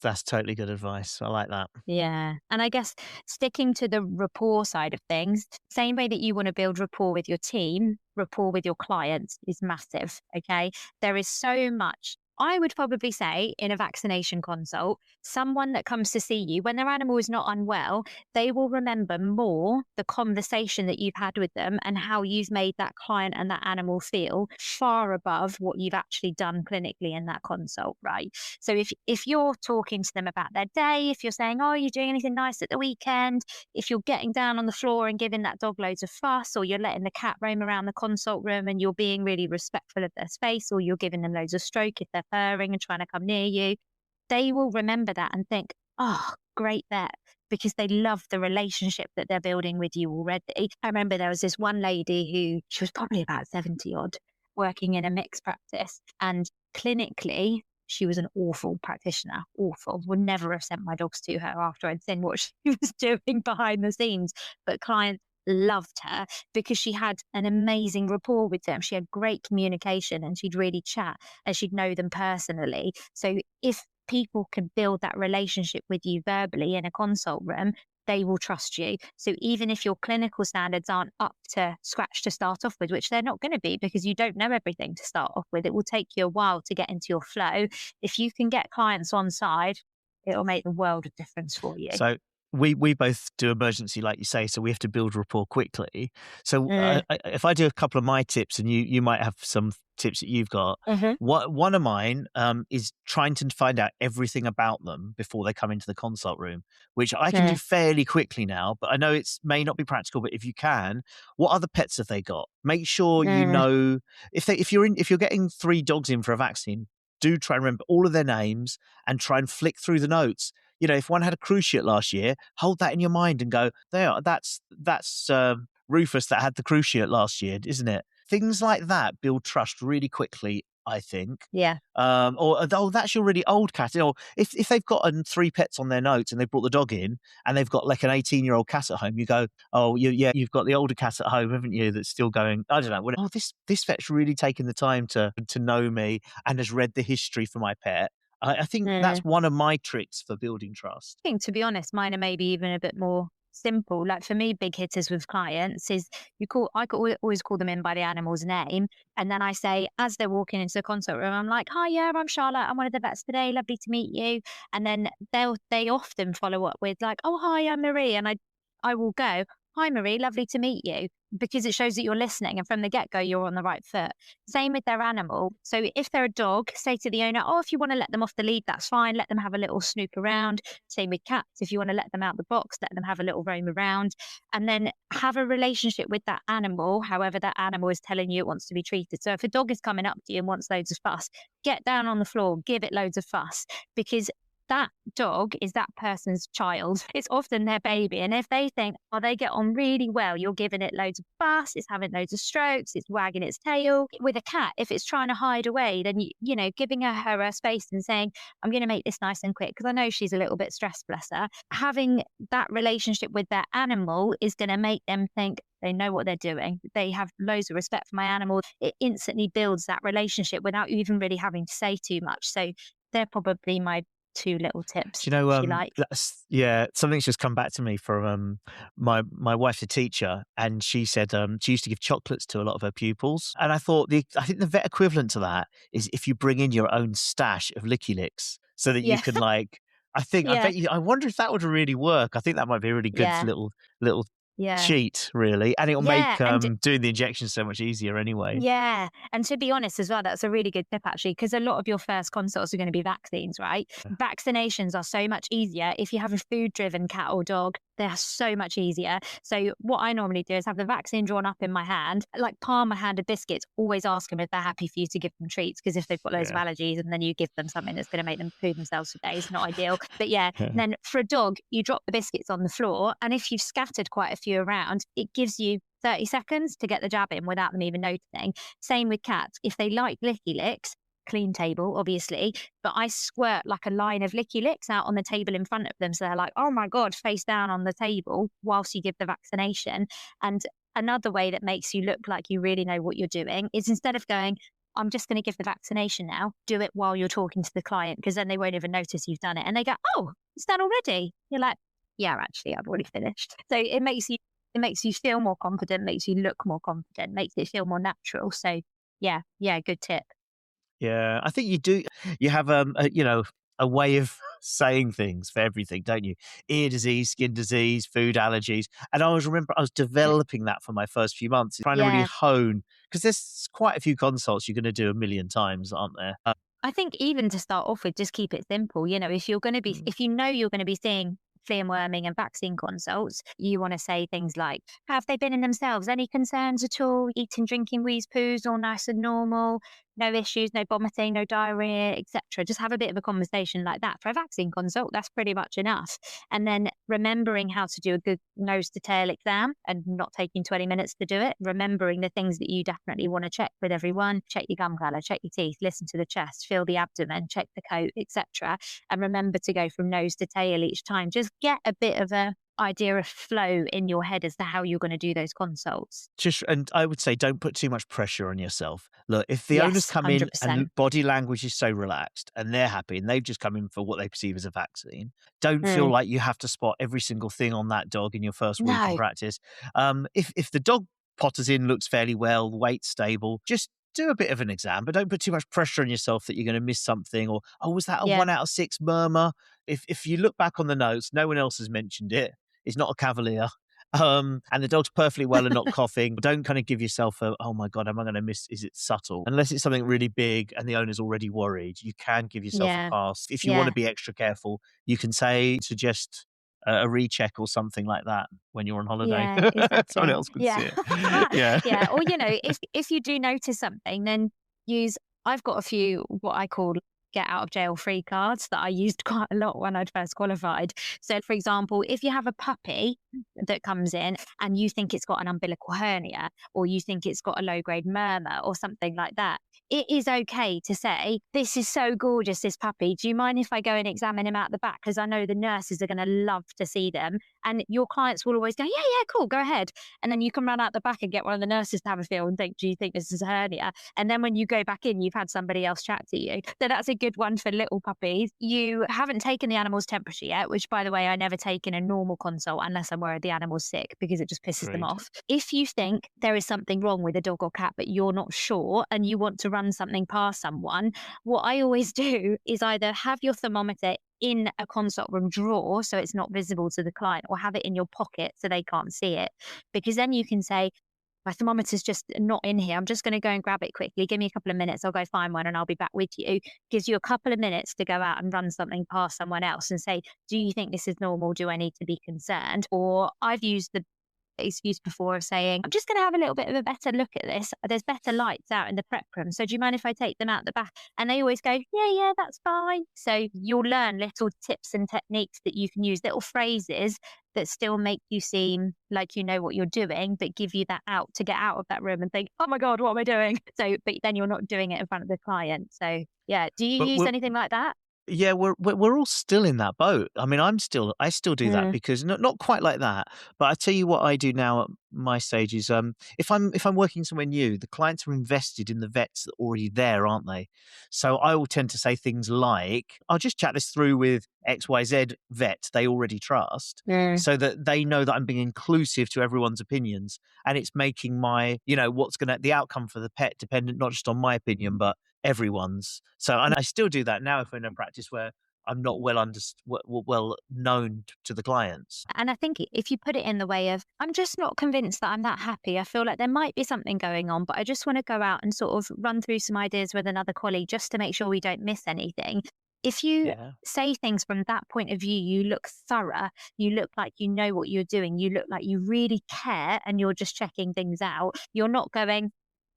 That's totally good advice. I like that. Yeah. And I guess sticking to the rapport side of things, same way that you want to build rapport with your team, rapport with your clients is massive. Okay. There is so much. I would probably say in a vaccination consult, someone that comes to see you when their animal is not unwell, they will remember more the conversation that you've had with them and how you've made that client and that animal feel, far above what you've actually done clinically in that consult, right? So if you're talking to them about their day, if you're saying, oh, you're doing anything nice at the weekend, if you're getting down on the floor and giving that dog loads of fuss, or you're letting the cat roam around the consult room and you're being really respectful of their space, or you're giving them loads of stroke if they're purring and trying to come near you, they will remember that and think, oh, great vet, because they love the relationship that they're building with you already. I remember there was this one lady who, she was probably about 70 odd, working in a mixed practice, and clinically she was an awful practitioner, awful. Would never have sent my dogs to her after I'd seen what she was doing behind the scenes. But clients loved her because she had an amazing rapport with them. She had great communication and she'd really chat and she'd know them personally. So if people can build that relationship with you verbally in a consult room, they will trust you. So even if your clinical standards aren't up to scratch to start off with, which they're not going to be because you don't know everything to start off with, it will take you a while to get into your flow. If you can get clients on side, it'll make the world of difference for you. So we both do emergency, like you say, so we have to build rapport quickly. So if I do a couple of my tips, and you might have some tips that you've got. One of mine is trying to find out everything about them before they come into the consult room, which I can do fairly quickly now. But I know it may not be practical. But if you can, what other pets have they got? Make sure you know if you're getting 3 dogs in for a vaccine. Do try and remember all of their names and try and flick through the notes. If one had a cruciate last year, hold that in your mind and go, that's Rufus that had the cruciate last year, isn't it? Things like that build trust really quickly, I think. Yeah. That's your really old cat. Or if they've got 3 pets on their notes and they brought the dog in and they've got like an 18-year-old cat at home, you go, you've got the older cat at home, haven't you? That's still going, I don't know. This vet's really taken the time to know me and has read the history for my pet. I think that's one of my tricks for building trust. I think, to be honest, mine are maybe even a bit more simple. Like for me, big hitters with clients is I could always call them in by the animal's name. And then I say, as they're walking into the consult room, I'm like, hi, yeah, I'm Charlotte. I'm one of the vets today. Lovely to meet you. And then they often follow up with like, oh, hi, I'm Marie. And I will go, hi, Marie, lovely to meet you, because it shows that you're listening. And from the get-go, you're on the right foot. Same with their animal. So if they're a dog, say to the owner, oh, if you want to let them off the lead, that's fine. Let them have a little snoop around. Same with cats. If you want to let them out the box, let them have a little roam around. And then have a relationship with that animal, however that animal is telling you it wants to be treated. So if a dog is coming up to you and wants loads of fuss, get down on the floor, give it loads of fuss, because that dog is that person's child. It's often their baby. And if they think, oh, they get on really well, you're giving it loads of fuss, it's having loads of strokes, it's wagging its tail. With a cat, if it's trying to hide away, then, giving her a space and saying, I'm going to make this nice and quick, because I know she's a little bit stressed, bless her. Having that relationship with their animal is going to make them think they know what they're doing. They have loads of respect for my animal. It instantly builds that relationship without you even really having to say too much. So they're probably my 2 little tips. Do you know, if you like. Something's just come back to me from my wife's a teacher, and she said she used to give chocolates to a lot of her pupils, and I think the vet equivalent to that is if you bring in your own stash of Licky Licks, so that you can like. I wonder if that would really work. I think that might be a really good little cheat, really, and it'll make doing the injection so much easier anyway. Yeah, and to be honest as well, that's a really good tip actually, because a lot of your first consults are going to be vaccines, right? Vaccinations are so much easier if you have a food-driven cat or dog. They're so much easier. So what I normally do is have the vaccine drawn up in my hand, like palm my hand of biscuits. Always ask them if they're happy for you to give them treats, because if they've got loads of allergies and then you give them something that's going to make them poo themselves for days, not ideal. But and then for a dog, you drop the biscuits on the floor, and if you've scattered quite a few around, it gives you 30 seconds to get the jab in without them even noticing. Same with cats. If they like Licky Licks, clean table, obviously, but I squirt like a line of Licky Licks out on the table in front of them. So they're like, oh my God, face down on the table whilst you give the vaccination. And another way that makes you look like you really know what you're doing is, instead of going, I'm just going to give the vaccination now, do it while you're talking to the client, because then they won't even notice you've done it. And they go, oh, it's done already. You're like, yeah, actually, I've already finished. So it makes you feel more confident, makes you look more confident, makes it feel more natural. So yeah, good tip. Yeah, I think you do. You have a way of saying things for everything, don't you? Ear disease, skin disease, food allergies. And I remember I was developing that for my first few months, trying to really hone, because there's quite a few consults you're going to do a million times, aren't there? I think even to start off with, just keep it simple. If you're going to be, if you know you're going to be seeing flea and worming and vaccine consults, you want to say things like, have they been in themselves? Any concerns at all? Eating, drinking, wheeze, poos, all nice and normal? No issues, no vomiting, no diarrhea, etc. Just have a bit of a conversation like that. For a vaccine consult, that's pretty much enough. And then remembering how to do a good nose to tail exam and not taking 20 minutes to do it. Remembering the things that you definitely want to check with everyone. Check your gum colour, check your teeth, listen to the chest, feel the abdomen, check the coat, etc. And remember to go from nose to tail each time. Just get a bit of a idea of flow in your head as to how you're going to do those consults. And I would say, don't put too much pressure on yourself. Look, if the owners come 100%. In and body language is so relaxed and they're happy and they've just come in for what they perceive as a vaccine, don't feel like you have to spot every single thing on that dog in your first week of practice. If the dog potters in, looks fairly well, weight stable, just do a bit of an exam, but don't put too much pressure on yourself that you're going to miss something, or, oh, was that a 1 out of 6 murmur? If you look back on the notes, no one else has mentioned it. It's not a cavalier. And the dog's perfectly well and not coughing. Don't kind of give yourself a, oh my God, am I going to miss? Is it subtle? Unless it's something really big and the owner's already worried, you can give yourself a pass. If you want to be extra careful, you can suggest a recheck or something like that when you're on holiday. Yeah, exactly. Someone else can see it. Yeah. Yeah. Or, if you do notice something, then I've got a few what I call get out of jail free cards that I used quite a lot when I'd first qualified. So, for example, if you have a puppy that comes in and you think it's got an umbilical hernia, or you think it's got a low grade murmur or something like that, it is okay to say, this is so gorgeous, this puppy. Do you mind if I go and examine him out the back? Because I know the nurses are going to love to see them. And your clients will always go, yeah, cool, go ahead. And then you can run out the back and get one of the nurses to have a feel and think, do you think this is a hernia? And then when you go back in, you've had somebody else chat to you. So that's a good one for little puppies. You haven't taken the animal's temperature yet, which, by the way, I never take in a normal consult unless I'm worried the animal's sick, because it just pisses them off. If you think there is something wrong with a dog or cat, but you're not sure and you want to run something past someone, what I always do is either have your thermometer in a consult room drawer so it's not visible to the client, or have it in your pocket so they can't see it. Because then you can say, my thermometer's just not in here. I'm just going to go and grab it quickly. Give me a couple of minutes. I'll go find one and I'll be back with you. Gives you a couple of minutes to go out and run something past someone else and say, do you think this is normal? Do I need to be concerned? Or I've used the excuse before of saying, I'm just going to have a little bit of a better look at this. There's better lights out in the prep room. So do you mind if I take them out the back? And they always go, yeah, that's fine. So you'll learn little tips and techniques that you can use, little phrases that still make you seem like you know what you're doing, but give you that out to get out of that room and think, oh my God, what am I doing? So, but then you're not doing it in front of the client. So yeah. Do you use anything like that? Yeah, we're all still in that boat. I mean, I still do that, because not quite like that. But I tell you what I do now at my stage is, if I'm working somewhere new, the clients are invested in the vets that are already there, aren't they? So I will tend to say things like, I'll just chat this through with XYZ vet they already trust, so that they know that I'm being inclusive to everyone's opinions, and it's making my, the outcome for the pet dependent not just on my opinion, but everyone's. So, and I still do that now if we're in a practice where I'm not well known to the clients. And I think if you put it in the way of, I'm just not convinced that I'm that happy. I feel like there might be something going on, but I just want to go out and sort of run through some ideas with another colleague just to make sure we don't miss anything. If you say things from that point of view, you look thorough, you look like you know what you're doing, you look like you really care and you're just checking things out. You're not going,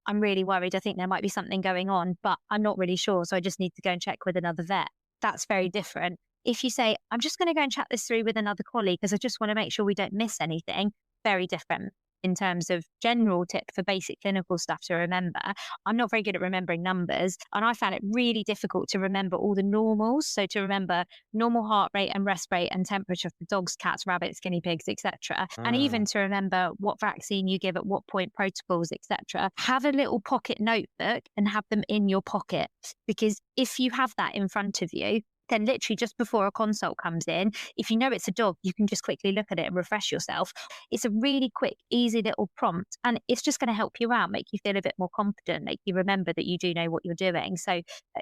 I'm really worried. I think there might be something going on, but I'm not really sure. So I just need to go and check with another vet. That's very different. If you say, I'm just going to go and chat this through with another colleague because I just want to make sure we don't miss anything, very different in terms of general tip for basic clinical stuff to remember. I'm not very good at remembering numbers, and I found it really difficult to remember all the normals. So to remember normal heart rate and rest rate and temperature for dogs, cats, rabbits, guinea pigs, etc. And even to remember what vaccine you give at what point, protocols, etc. Have a little pocket notebook and have them in your pocket, because if you have that in front of you, then literally just before a consult comes in, if you know it's a dog, you can just quickly look at it and refresh yourself. It's a really quick, easy little prompt, and it's just going to help you out, make you feel a bit more confident, make you remember that you do know what you're doing. So,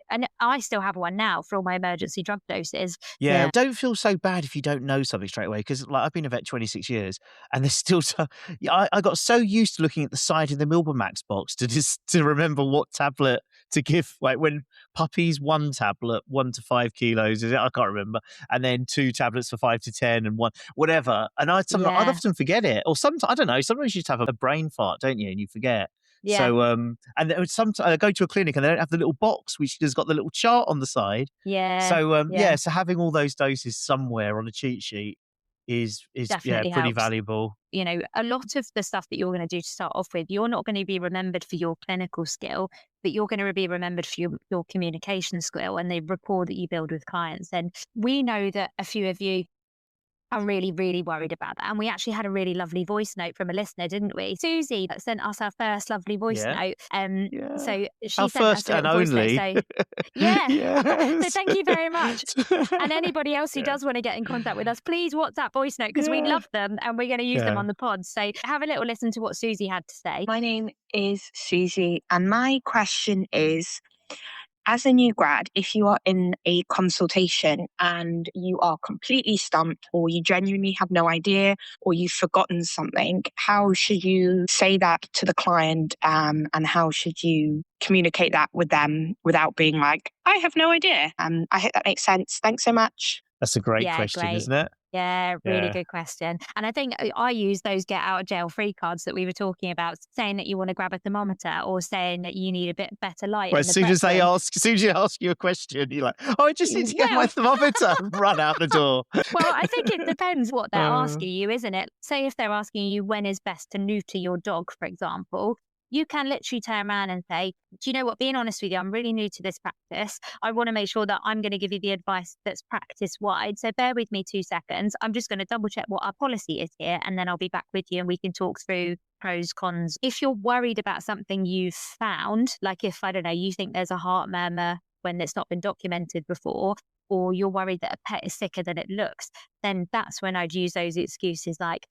and I still have one now for all my emergency drug doses. Yeah. Don't feel so bad if you don't know something straight away, because I've been a vet 26 years and there's still I got so used to looking at the side of the Milbamax box to remember what tablet to give, like when puppies, 1 tablet, 1 to 5 kilos, is it? I can't remember. And then 2 tablets for 5 to 10 and 1, whatever. And I'd often forget it. Or sometimes, I don't know, sometimes you just have a brain fart, don't you? And you forget. Yeah. So, and sometimes I go to a clinic and they don't have the little box, which has got the little chart on the side. Yeah. So, so having all those doses somewhere on a cheat sheet is Definitely pretty helps. valuable. A lot of the stuff that you're going to do to start off with, you're not going to be remembered for your clinical skill, but you're going to be remembered for your communication skill and the rapport that you build with clients. And we know that a few of you I'm really, really worried about that. And we actually had a really lovely voice note from a listener, didn't we? Susie that sent us our first lovely voice Yeah. note. Yeah. So Our she sent us first a and little voice note. only. So yeah. So Yes. thank you very much. And anybody else who Yeah. does want to get in contact with us, please WhatsApp voice note because we Yeah. love them and we're going to use them on the pod. So have a little listen to what Susie had to say. My name is Susie, and my question is, as a new grad, if you are in a consultation and you are completely stumped, or you genuinely have no idea, or you've forgotten something, how should you say that to the client, and how should you communicate that with them without being like, I have no idea? I hope that makes sense. Thanks so much. That's a great question, great. isn't it? Yeah, really good question. And I think I use those get out of jail free cards that we were talking about, saying that you want to grab a thermometer or saying that you need a bit better light. Well, in the prep room. as soon as you ask you a question, you're like, oh, I just need to get my thermometer. Run out the door. Well, I think it depends what they're asking you, isn't it? Say if they're asking you when is best to neuter your dog, for example, you can literally turn around and say, do you know what, being honest with you, I'm really new to this practice. I want to make sure that I'm going to give you the advice that's practice wide. So bear with me 2 seconds. I'm just going to double check what our policy is here, and then I'll be back with you and we can talk through pros, cons. If you're worried about something you've found, like if, I don't know, you think there's a heart murmur when it's not been documented before, or you're worried that a pet is sicker than it looks, then that's when I'd use those excuses like,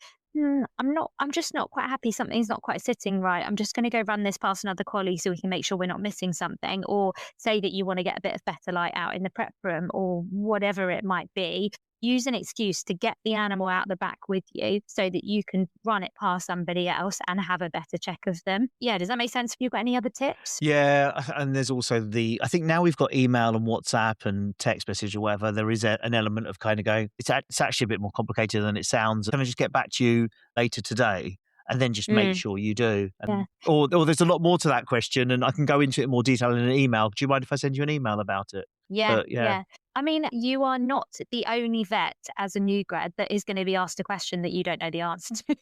I'm just not quite happy. Something's not quite sitting right. I'm just going to go run this past another colleague so we can make sure we're not missing something. Or say that you want to get a bit of better light out in the prep room or whatever it might be. Use an excuse to get the animal out the back with you so that you can run it past somebody else and have a better check of them. Yeah, does that make sense? Have you got any other tips? Yeah, and there's also I think now we've got email and WhatsApp and text message or whatever, there is an element of kind of going, it's actually a bit more complicated than it sounds. Can I just get back to you later today? And then just make sure you do. And, or there's a lot more to that question and I can go into it in more detail in an email. Do you mind if I send you an email about it? Yeah. I mean, you are not the only vet as a new grad that is going to be asked a question that you don't know the answer to.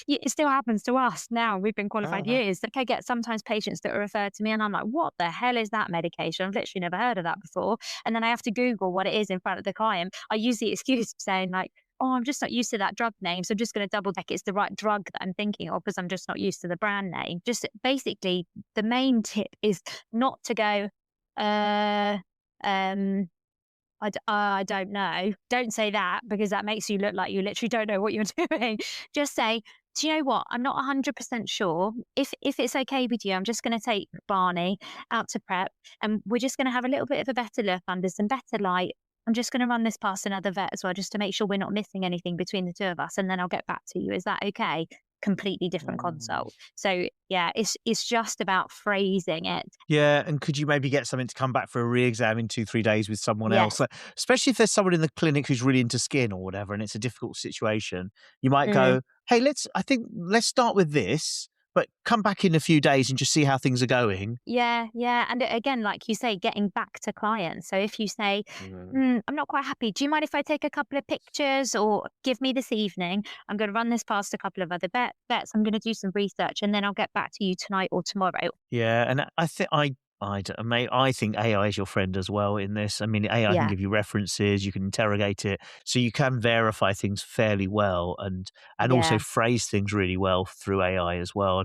It still happens to us now. We've been qualified years. I get sometimes patients that are referred to me and I'm like, what the hell is that medication? I've literally never heard of that before. And then I have to Google what it is in front of the client. I use the excuse of saying like, oh, I'm just not used to that drug name. So I'm just going to double check it's the right drug that I'm thinking of because I'm just not used to the brand name. Just basically, the main tip is not to go, I don't know. Don't say that because that makes you look like you literally don't know what you're doing. Just say, do you know what? I'm not 100% sure. If it's okay with you, I'm just going to take Barney out to prep and we're just going to have a little bit of a better look under some better light. I'm just going to run this past another vet as well, just to make sure we're not missing anything between the two of us. And then I'll get back to you. Is that okay? Completely different consult. So yeah, it's just about phrasing it. Yeah, and could you maybe get something to come back for a re-exam in 2-3 days with someone else? Like, especially if there's someone in the clinic who's really into skin or whatever, and it's a difficult situation. You might go, hey, let's start with this, but come back in a few days and just see how things are going. Yeah. And again, like you say, getting back to clients. So if you say, I'm not quite happy, do you mind if I take a couple of pictures or give me this evening? I'm going to run this past a couple of other vets. I'm going to do some research and then I'll get back to you tonight or tomorrow. Yeah. And I think AI is your friend as well in this. I mean, AI can give you references, you can interrogate it, so you can verify things fairly well and also phrase things really well through AI as well.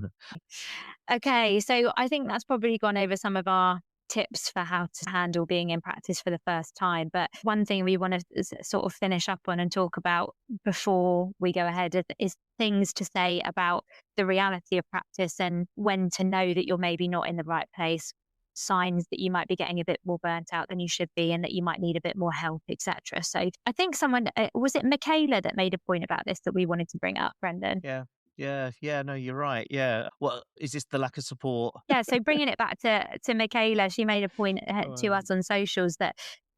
Okay, so I think that's probably gone over some of our tips for how to handle being in practice for the first time. But one thing we want to sort of finish up on and talk about before we go ahead is things to say about the reality of practice and when to know that you're maybe not in the right place, signs that you might be getting a bit more burnt out than you should be and that you might need a bit more help, etc. So I think someone, was it Michaela that made a point about this that we wanted to bring up, Brendan? Yeah, no, you're right. Yeah. Well, is this the lack of support? Yeah, so bringing it back to Michaela, she made a point to us on socials that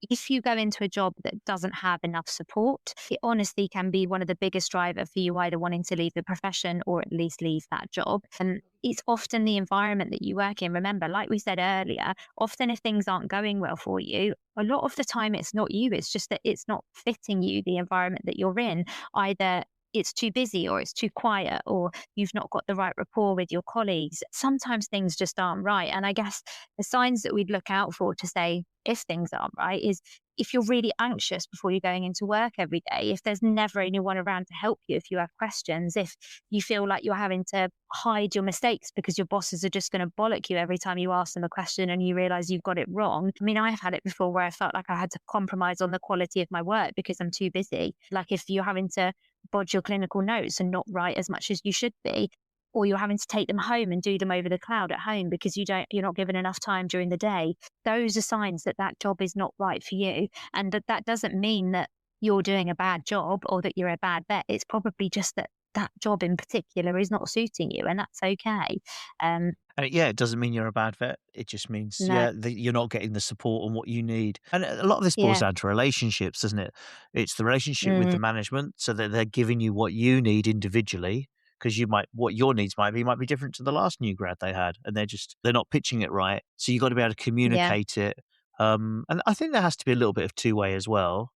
if you go into a job that doesn't have enough support, it honestly can be one of the biggest drivers for you either wanting to leave the profession or at least leave that job. And it's often the environment that you work in. Remember, like we said earlier, often if things aren't going well for you, a lot of the time it's not you, it's just that it's not fitting you, the environment that you're in. Either it's too busy or it's too quiet or you've not got the right rapport with your colleagues. Sometimes things just aren't right. And I guess the signs that we'd look out for to say if things aren't right is if you're really anxious before you're going into work every day, if there's never anyone around to help you, if you have questions, if you feel like you're having to hide your mistakes because your bosses are just going to bollock you every time you ask them a question and you realize you've got it wrong. I mean, I've had it before where I felt like I had to compromise on the quality of my work because I'm too busy. Like if you're having to bodge your clinical notes and not write as much as you should be, or you're having to take them home and do them over the cloud at home because you're not given enough time during the day. Those are signs that that job is not right for you. And that doesn't mean that you're doing a bad job or that you're a bad vet. It's probably just that that job in particular is not suiting you, and that's okay. Yeah, it doesn't mean you're a bad vet. It just means, No. that you're not getting the support on what you need. And a lot of this boils down to relationships, doesn't it? It's the relationship with the management so that they're giving you what you need individually, because what your needs might be different to the last new grad they had, and they're not pitching it right. So you've got to be able to communicate it. And I think there has to be a little bit of two-way as well,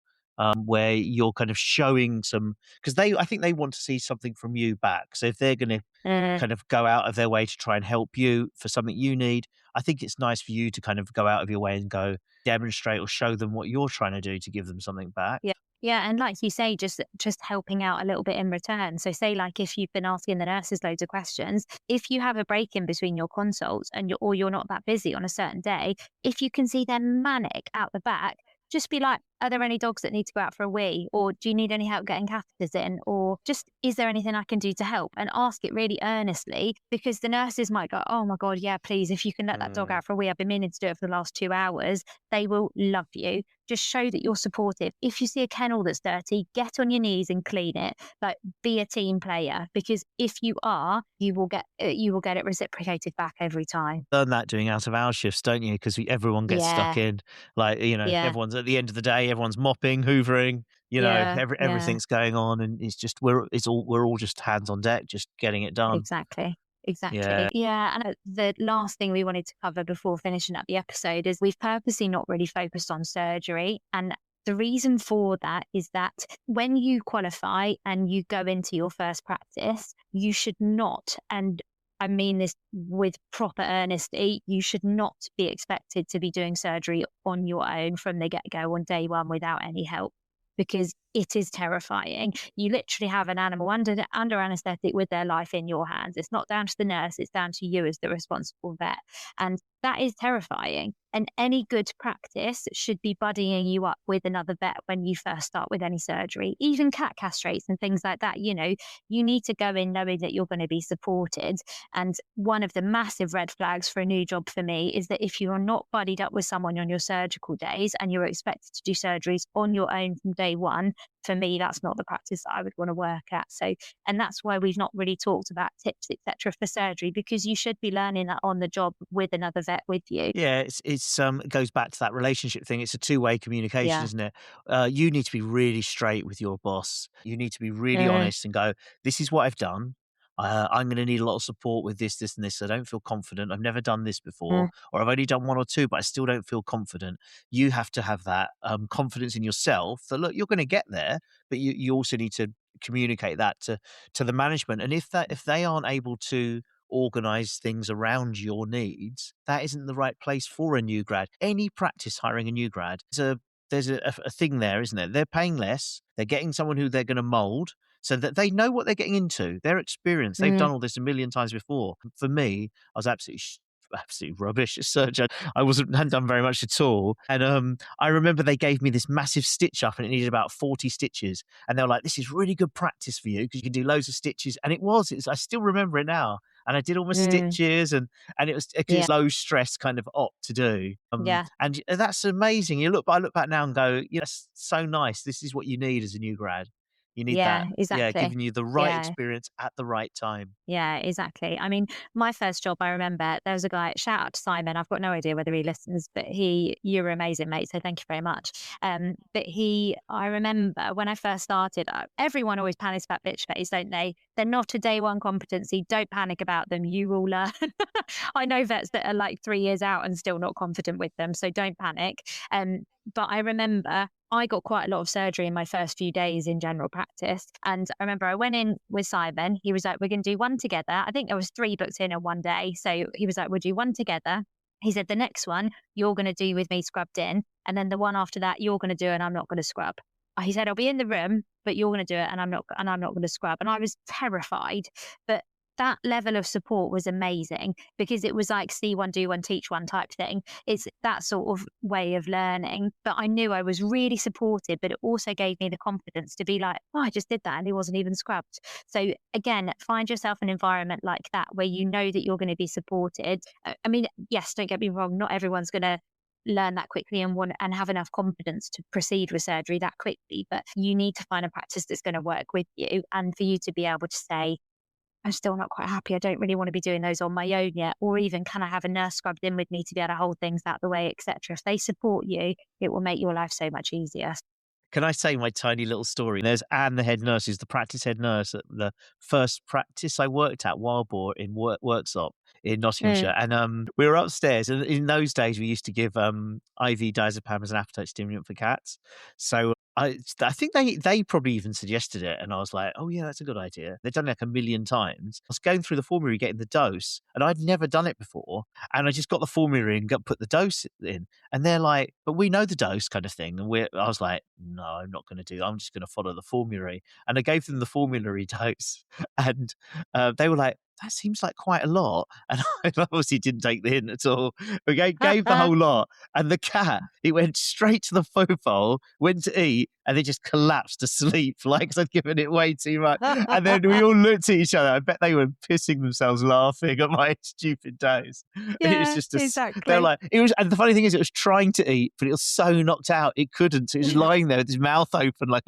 where you're kind of showing because I think they want to see something from you back. So if they're going to kind of go out of their way to try and help you for something you need, I think it's nice for you to kind of go out of your way and go demonstrate or show them what you're trying to do to give them something back. Yeah. Yeah. And like you say, just helping out a little bit in return. So say like if you've been asking the nurses loads of questions, if you have a break in between your consults and you're not that busy on a certain day, if you can see them manic out the back, just be like, are there any dogs that need to go out for a wee? Or do you need any help getting catheters in? Or just, is there anything I can do to help? And ask it really earnestly, because the nurses might go, oh my God, yeah, please, if you can let that dog out for a wee, I've been meaning to do it for the last 2 hours. They will love you. Just show that you're supportive. If you see a kennel that's dirty, get on your knees and clean it. Like, be a team player, because if you are, you will get it reciprocated back every time. Learn that doing out of hours shifts, don't you? Because everyone gets stuck in, like, everyone's at the end of the day, everyone's mopping, hoovering, everything's going on, and it's just we're all just hands on deck, just getting it done. Exactly. Yeah. And the last thing we wanted to cover before finishing up the episode is we've purposely not really focused on surgery. And the reason for that is that when you qualify and you go into your first practice, you should not, and I mean this with proper earnesty, you should not be expected to be doing surgery on your own from the get-go on day one without any help, because it is terrifying. You literally have an animal under anesthetic with their life in your hands. It's not down to the nurse, it's down to you as the responsible vet. And that is terrifying. And any good practice should be buddying you up with another vet when you first start with any surgery, even cat castrates and things like that. You need to go in knowing that you're going to be supported. And one of the massive red flags for a new job for me is that if you are not buddied up with someone on your surgical days and you're expected to do surgeries on your own from day one, for me, that's not the practice that I would want to work at. So, and that's why we've not really talked about tips, etc., for surgery, because you should be learning that on the job with another vet with you. Yeah, it goes back to that relationship thing. It's a two-way communication, isn't it? You need to be really straight with your boss. You need to be really honest and go, this is what I've done. I'm going to need a lot of support with this, this, and this. I don't feel confident. I've never done this before, or I've only done one or two, but I still don't feel confident. You have to have that confidence in yourself that, look, you're going to get there, but you also need to communicate that to the management. And if they aren't able to organize things around your needs, that isn't the right place for a new grad. Any practice hiring a new grad, there's a thing there, isn't it? They're paying less. They're getting someone who they're going to mold so that they know what they're getting into. They're experienced. They've done all this a million times before. For me, I was absolutely rubbish at surgery. I hadn't done very much at all. And I remember they gave me this massive stitch up and it needed about 40 stitches. And they were like, this is really good practice for you because you can do loads of stitches. And I still remember it now. And I did all my stitches and it was a low stress kind of op to do. And that's amazing. I look back now and go, that's so nice. This is what you need as a new grad. You need that. Exactly. Yeah, giving you the right experience at the right time. Yeah, exactly. I mean, my first job, I remember there was a guy, shout out to Simon. I've got no idea whether he listens, but you were amazing, mate. So thank you very much. I remember when I first started, everyone always panics about bitch face, don't they? They're not a day one competency. Don't panic about them. You will learn. I know vets that are like 3 years out and still not confident with them. So don't panic. But I remember I got quite a lot of surgery in my first few days in general practice. And I remember I went in with Simon. He was like, we're going to do one together. I think there was 3 booked in on one day. So he was like, we'll do one together. He said, the next one you're going to do with me scrubbed in. And then the one after that, you're going to do it and I'm not going to scrub. He said, I'll be in the room, but you're going to do it and I'm not going to scrub. And I was terrified, but that level of support was amazing because it was like see one, do one, teach one type thing. It's that sort of way of learning. But I knew I was really supported, but it also gave me the confidence to be like, oh, I just did that and he wasn't even scrubbed. So again, find yourself an environment like that where you know that you're going to be supported. I mean, yes, don't get me wrong, not everyone's going to learn that quickly and have enough confidence to proceed with surgery that quickly, but you need to find a practice that's going to work with you and for you to be able to say, I'm still not quite happy. I don't really want to be doing those on my own yet. Or even, can I have a nurse scrubbed in with me to be able to hold things out the way, etc. If they support you, it will make your life so much easier. Can I say my tiny little story? There's Anne, the head nurse, who's the practice head nurse at the first practice I worked at, Wildboar in Worksop in Nottinghamshire. And we were upstairs. And in those days, we used to give IV diazepam as an appetite stimulant for cats. So I think they probably even suggested it. And I was like, oh, yeah, that's a good idea. They've done it like a million times. I was going through the formulary getting the dose, and I'd never done it before. And I just got the formulary and put the dose in. And they're like, but we know the dose kind of thing. And I was like, no, I'm not going to do that. I'm just going to follow the formulary. And I gave them the formulary dose. And they were like, that seems like quite a lot. And I obviously didn't take the hint at all. We gave the whole lot. And the cat, it went straight to the fofo, went to eat, and it just collapsed asleep, like I'd given it way too much. And then we all looked at each other. I bet they were pissing themselves laughing at my stupid dose. Yeah, it was just exactly. They're like, it was, and the funny thing is, it was trying to eat, but it was so knocked out it couldn't. So it was lying there with his mouth open, like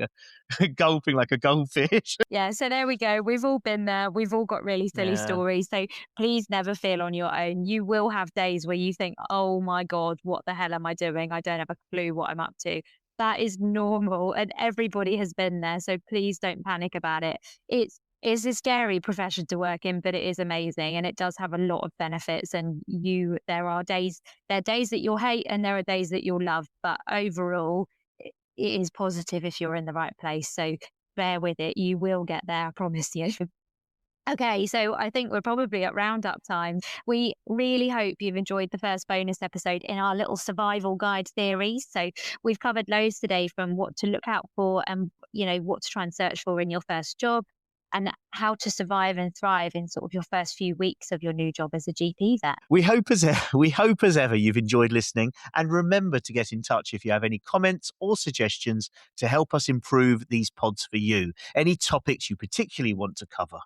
gulping like a goldfish. Yeah, so there we go. We've all been there. We've all got really silly stories. So please never feel on your own. You will have days where you think, oh my God, what the hell am I doing? I don't have a clue what I'm up to. That is normal and everybody has been there. So please don't panic about it. It's a scary profession to work in, but it is amazing and it does have a lot of benefits. And there are days that you'll hate and there are days that you'll love, but overall it is positive if you're in the right place. So bear with it. You will get there. I promise you. Okay, so I think we're probably at roundup time. We really hope you've enjoyed the first bonus episode in our little survival guide series. So we've covered loads today, from what to look out for and, what to try and search for in your first job, and how to survive and thrive in sort of your first few weeks of your new job as a GP vet. We hope as ever you've enjoyed listening, and remember to get in touch if you have any comments or suggestions to help us improve these pods for you. Any topics you particularly want to cover.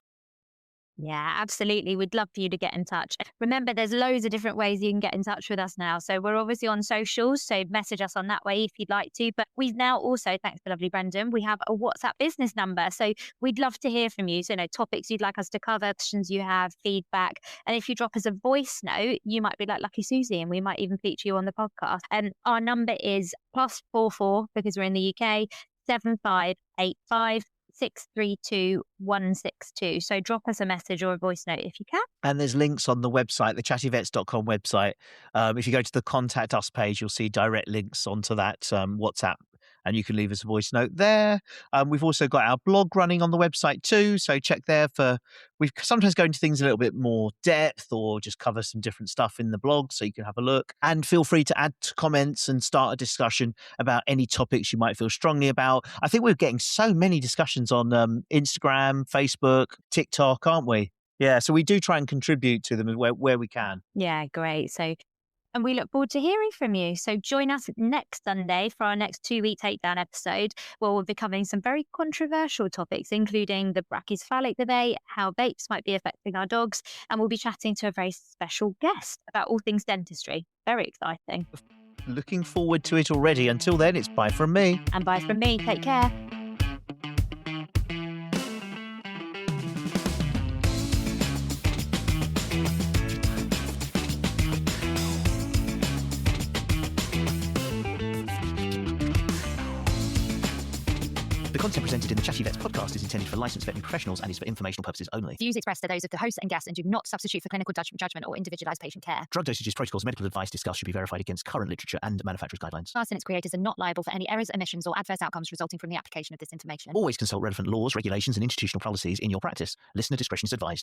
Yeah, absolutely. We'd love for you to get in touch. Remember, there's loads of different ways you can get in touch with us now. So we're obviously on socials, so message us on that way if you'd like to. But we've now also, thanks to lovely Brendan, we have a WhatsApp business number. So we'd love to hear from you. So, topics you'd like us to cover, questions you have, feedback. And if you drop us a voice note, you might be like Lucky Susie and we might even feature you on the podcast. And our number is +44, because we're in the UK, 7585 632 162. So drop us a message or a voice note if you can. And there's links on the website, the chattyvets.com website. If you go to the contact us page, you'll see direct links onto that WhatsApp, and you can leave us a voice note there. We've also got our blog running on the website too, so check there we sometimes go into things a little bit more depth or just cover some different stuff in the blog, so you can have a look. And feel free to add comments and start a discussion about any topics you might feel strongly about. I think we're getting so many discussions on Instagram, Facebook, TikTok, aren't we? Yeah, so we do try and contribute to them where we can. Yeah, great. And we look forward to hearing from you. So join us next Sunday for our next 2-week takedown episode, where we'll be covering some very controversial topics, including the brachycephalic debate, how vapes might be affecting our dogs, and we'll be chatting to a very special guest about all things dentistry. Very exciting. Looking forward to it already. Until then, it's bye from me. And bye from me. Take care. The content presented in the Chatty Vets podcast is intended for licensed veterinary professionals and is for informational purposes only. Views expressed are those of the host and guests and do not substitute for clinical judgment or individualised patient care. Drug dosages, protocols, medical advice discussed should be verified against current literature and manufacturer's guidelines. Class and its creators are not liable for any errors, omissions, or adverse outcomes resulting from the application of this information. Always consult relevant laws, regulations, and institutional policies in your practice. Listener discretion is advised.